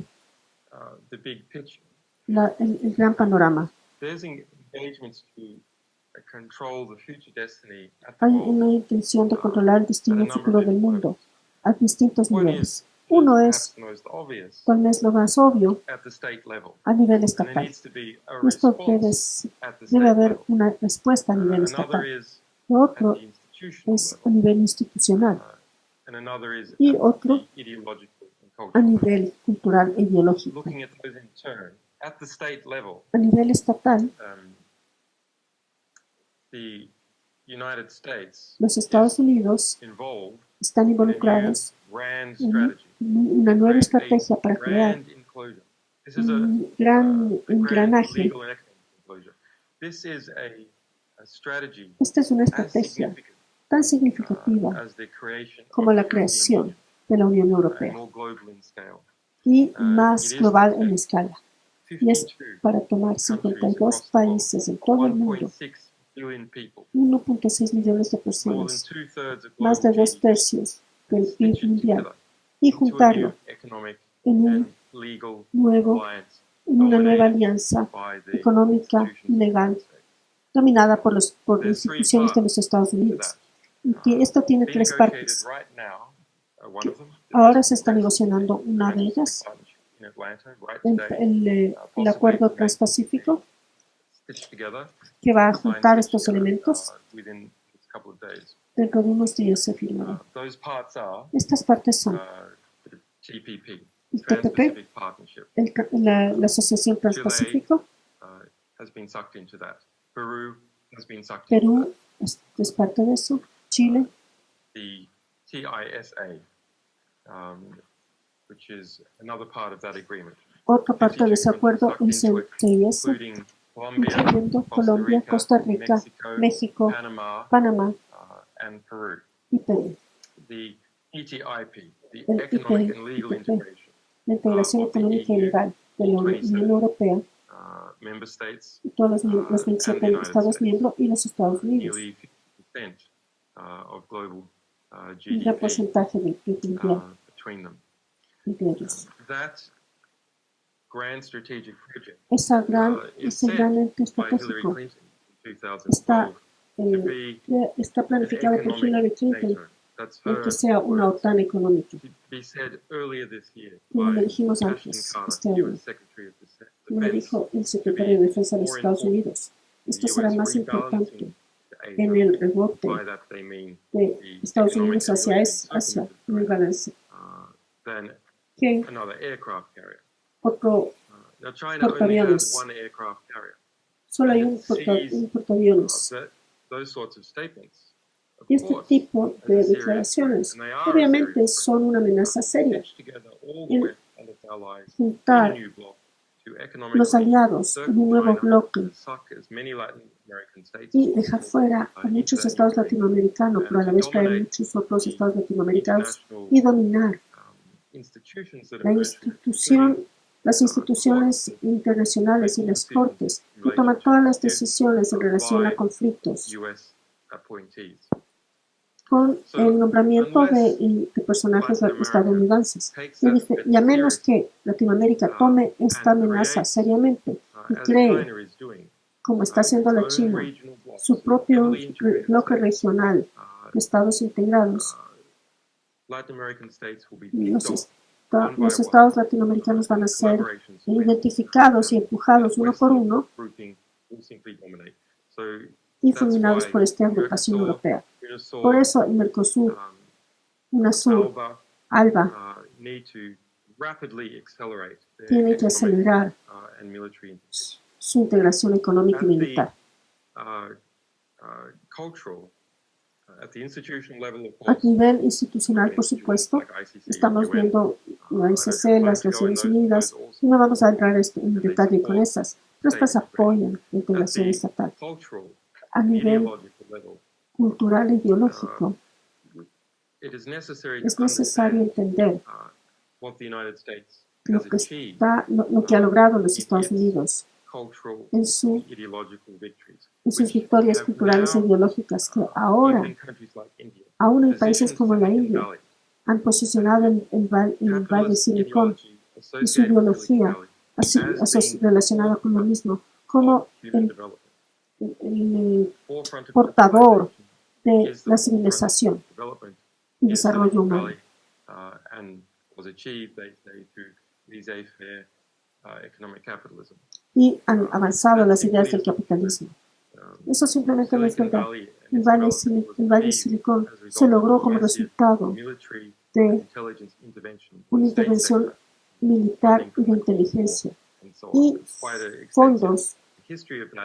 el gran panorama. Hay una intención de controlar el destino futuro del mundo a distintos niveles. Uno es, tal vez lo más obvio, a nivel estatal. Esto debe haber una respuesta a nivel estatal. Lo otro es a nivel institucional y otro a nivel cultural e ideológico. A nivel estatal, los Estados Unidos están involucrados en una nueva estrategia para crear un gran engranaje. Esta es una estrategia tan significativa como la creación de la Unión Europea y más global en escala. Y es para tomar 52 países en todo el mundo, 1.6 millones de personas, más de 2/3 del PIB mundial, y juntarlo en una nueva alianza económica y legal dominada por instituciones de los Estados Unidos. Y que esto tiene tres partes. Ahora se está negociando una de ellas, el acuerdo transpacífico, que va a juntar estos elementos. Dentro de unos días se firmará. Estas partes son el TPP, la Asociación Transpacífico, Perú es parte de eso, Chile, otra parte de ese acuerdo es el TIS, incluyendo Colombia, Costa Rica, México, Panamá y Perú. El IPIP, la integración económica y legal de la Unión Europea, y todos los 27 Estados miembros y los Estados Unidos. Un gran porcentaje del PIB mundial entre ellos. That grand strategic project Ese gran ente estratégico está, está planificado por Hillary Clinton en que sea una OTAN económica. Como lo dijimos antes, este año, como lo dijo el secretario de Defensa de los Estados Unidos, esto será más importante en el rebote de Estados Unidos hacia Asia, en el balance, que otro portaaviones. Solo hay un portaaviones. Y este tipo de declaraciones obviamente son una amenaza seria en juntar los aliados en un nuevo bloque y dejar fuera a muchos estados latinoamericanos, pero a la vez traer muchos otros estados latinoamericanos y dominar las instituciones internacionales y las cortes y tomar todas las decisiones en relación a conflictos con el nombramiento de personajes estadounidenses. Y a menos que Latinoamérica tome esta amenaza seriamente y cree, como está haciendo la China, su propio bloque regional de estados integrados, los estados latinoamericanos van a ser identificados y empujados uno por uno y fulminados por esta agrupación europea. Por eso el Mercosur, UNASUR, ALBA, tiene que acelerar su integración económica y militar. A nivel institucional, por supuesto, estamos viendo la ICC, las Naciones Unidas, y no vamos a entrar en detalle con esas, pero estas apoyan la integración estatal. A nivel cultural e ideológico, es necesario entender lo que ha logrado los Estados Unidos en sus victorias culturales e ideológicas, que ahora, aún en países como la India, han posicionado en el Valle Silicón y su ideología relacionada con lo mismo como el portador de la civilización y desarrollo humano. Y han avanzado las ideas del capitalismo. Eso simplemente no es verdad. El Valle Silicón se logró como resultado de una intervención militar y de inteligencia y fondos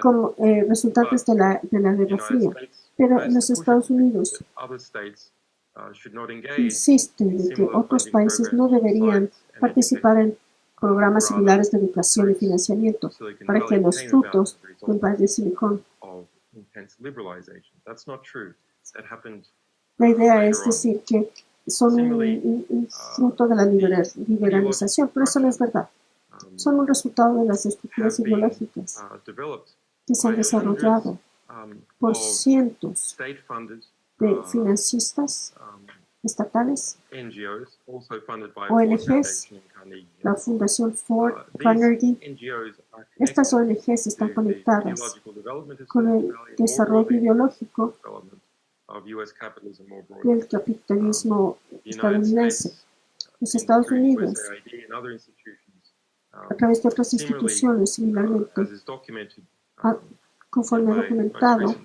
como resultantes de la Guerra Fría. Pero en los Estados Unidos insisten en que otros países no deberían participar en programas similares de educación y financiamiento para que los frutos del Valle de Silicón. La idea es decir que son un fruto de la liberalización, pero eso no es verdad. Son un resultado de las estructuras ideológicas que se han desarrollado por cientos de financistas estatales, ONGs, la Fundación Ford, Carnegie. Estas ONGs están conectadas con el desarrollo ideológico del capitalismo estadounidense. Los Estados Unidos, a través de otras instituciones similarmente, conforme he documentado,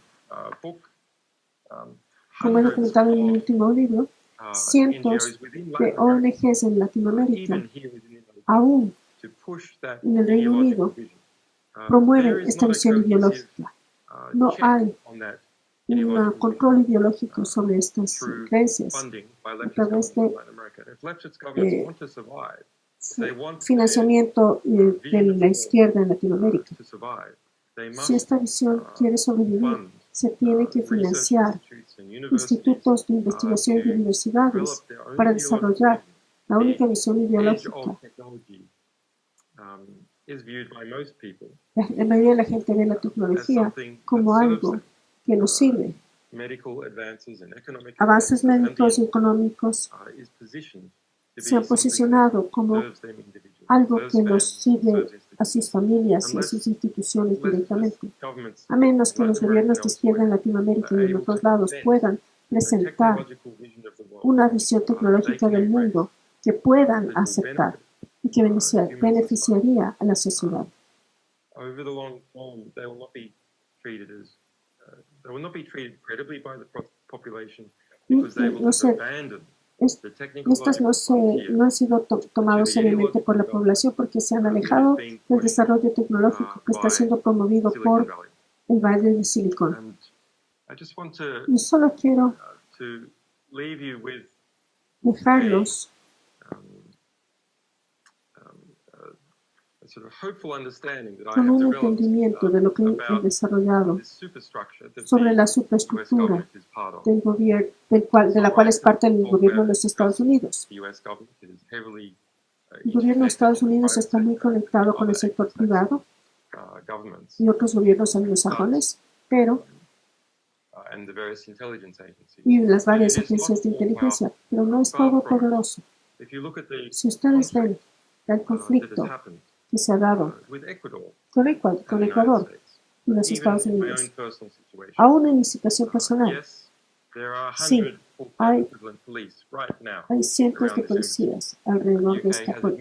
como he documentado en mi último libro, cientos de ONGs en Latinoamérica, aún en el Reino Unido, promueven esta visión ideológica. No hay un control ideológico sobre estas creencias a través de financiamiento de la izquierda en Latinoamérica. Si esta visión quiere sobrevivir, se tiene que financiar institutos de investigación y universidades para desarrollar la única visión ideológica. La mayoría de la gente ve la tecnología como algo que nos sirve. Avances médicos y económicos se han posicionado como algo que los sirve a sus familias y a sus instituciones directamente. A menos que los gobiernos de izquierda en Latinoamérica y en otros lados puedan presentar una visión tecnológica del mundo que puedan aceptar y que beneficiaría a la sociedad. Estos no han sido tomados seriamente por la población porque se han alejado del desarrollo tecnológico que está siendo promovido por el Valle de Silicon. Y solo quiero dejarlos con un entendimiento de lo que he desarrollado sobre la superestructura del gobierno, de la cual es parte el gobierno de los Estados Unidos. El gobierno de Estados Unidos está muy conectado con el sector privado y otros gobiernos anglosajones, pero y las varias agencias de inteligencia, pero no es todopoderoso. Si ustedes ven el conflicto que se ha dado con Ecuador y los Estados Unidos, aún en mi situación personal, sí, hay cientos de policías alrededor de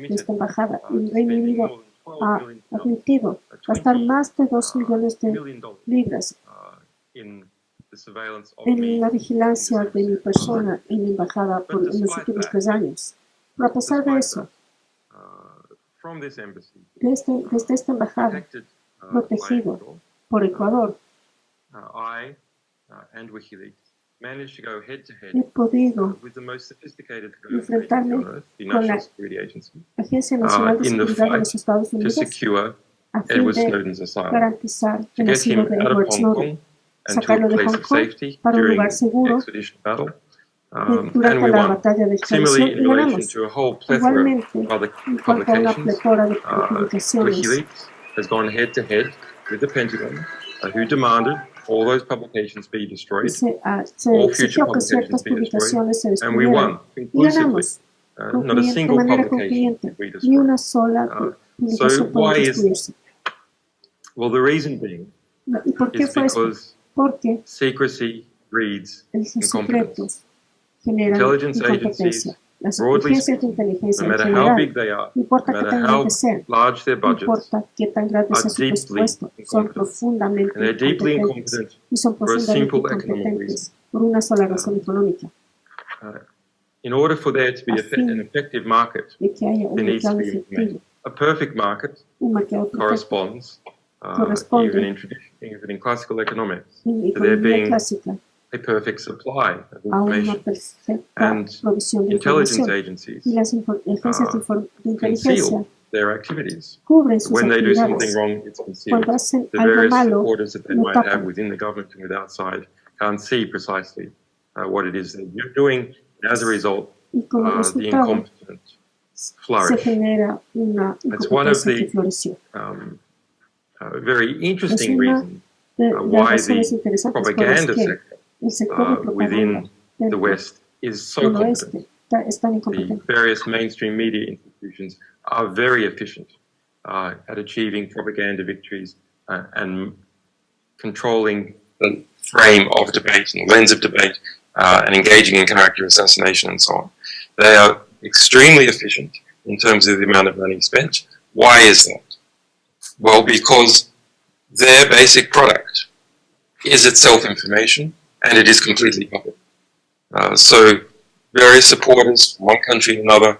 esta embajada y el Reino Unido ha admitido gastar más de 2 millones de libras en la vigilancia de mi persona en la embajada en los últimos 3 años. Pero a pesar de eso, desde esta embajada, protegido por Ecuador, he podido enfrentarme con la Agencia Nacional de Seguridad de los Estados Unidos a fin de garantizar el asilo de Edward Snowden, sacarlo de Hong Kong para un lugar seguro durante la batalla de extradición y ganamos. Igualmente, en cuanto a una pletora de publicaciones, se exigió que ciertas publicaciones se destruyeran y ganamos de manera concluyente. Ni una sola publicación puede destruirse. ¿Y por qué fue eso? Porque los secretos generan incompetencia. Las agencias de inteligencia en general, no importa qué tan grandes sean, no importa qué tan grande sea su presupuesto, son profundamente incompetentes y son profundamente incompetentes por una sola razón económica. In order for there to be an effective market, there needs to be information. A perfect market corresponds, even in classical economics, to there being a perfect supply of information. And intelligence agencies conceal their activities. When they do something wrong, it's concealed. The various supporters that they might have within the government and with outside can't see precisely what it is that you're doing. As a result, the incompetent flourish. That's one of the very interesting reasons why the propaganda sector within the West is so competent. The various mainstream media institutions are very efficient at achieving propaganda victories and controlling the frame of debate and the lens of debate and engaging in character assassination and so on. They are extremely efficient in terms of the amount of money spent. Why is that? Well, because their basic product is itself information and it is completely public. So various supporters from one country and another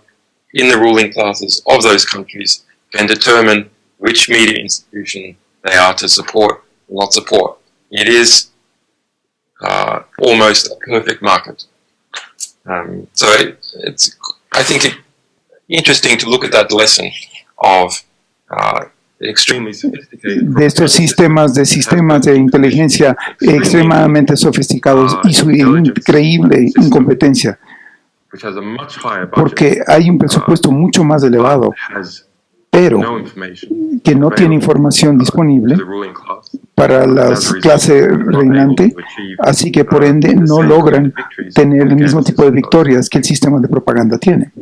in the ruling classes of those countries can determine which media institution they are to support or not support. It is almost a perfect market. So it's I think it's interesting to look at that lesson of extremely sophisticated de estos sistemas de inteligencia extremadamente sofisticados y su increíble incompetencia, porque hay un presupuesto mucho más elevado, pero que no tiene información disponible para la clase reinante, así que por ende no logran tener el mismo tipo de victorias que el sistema de propaganda tiene.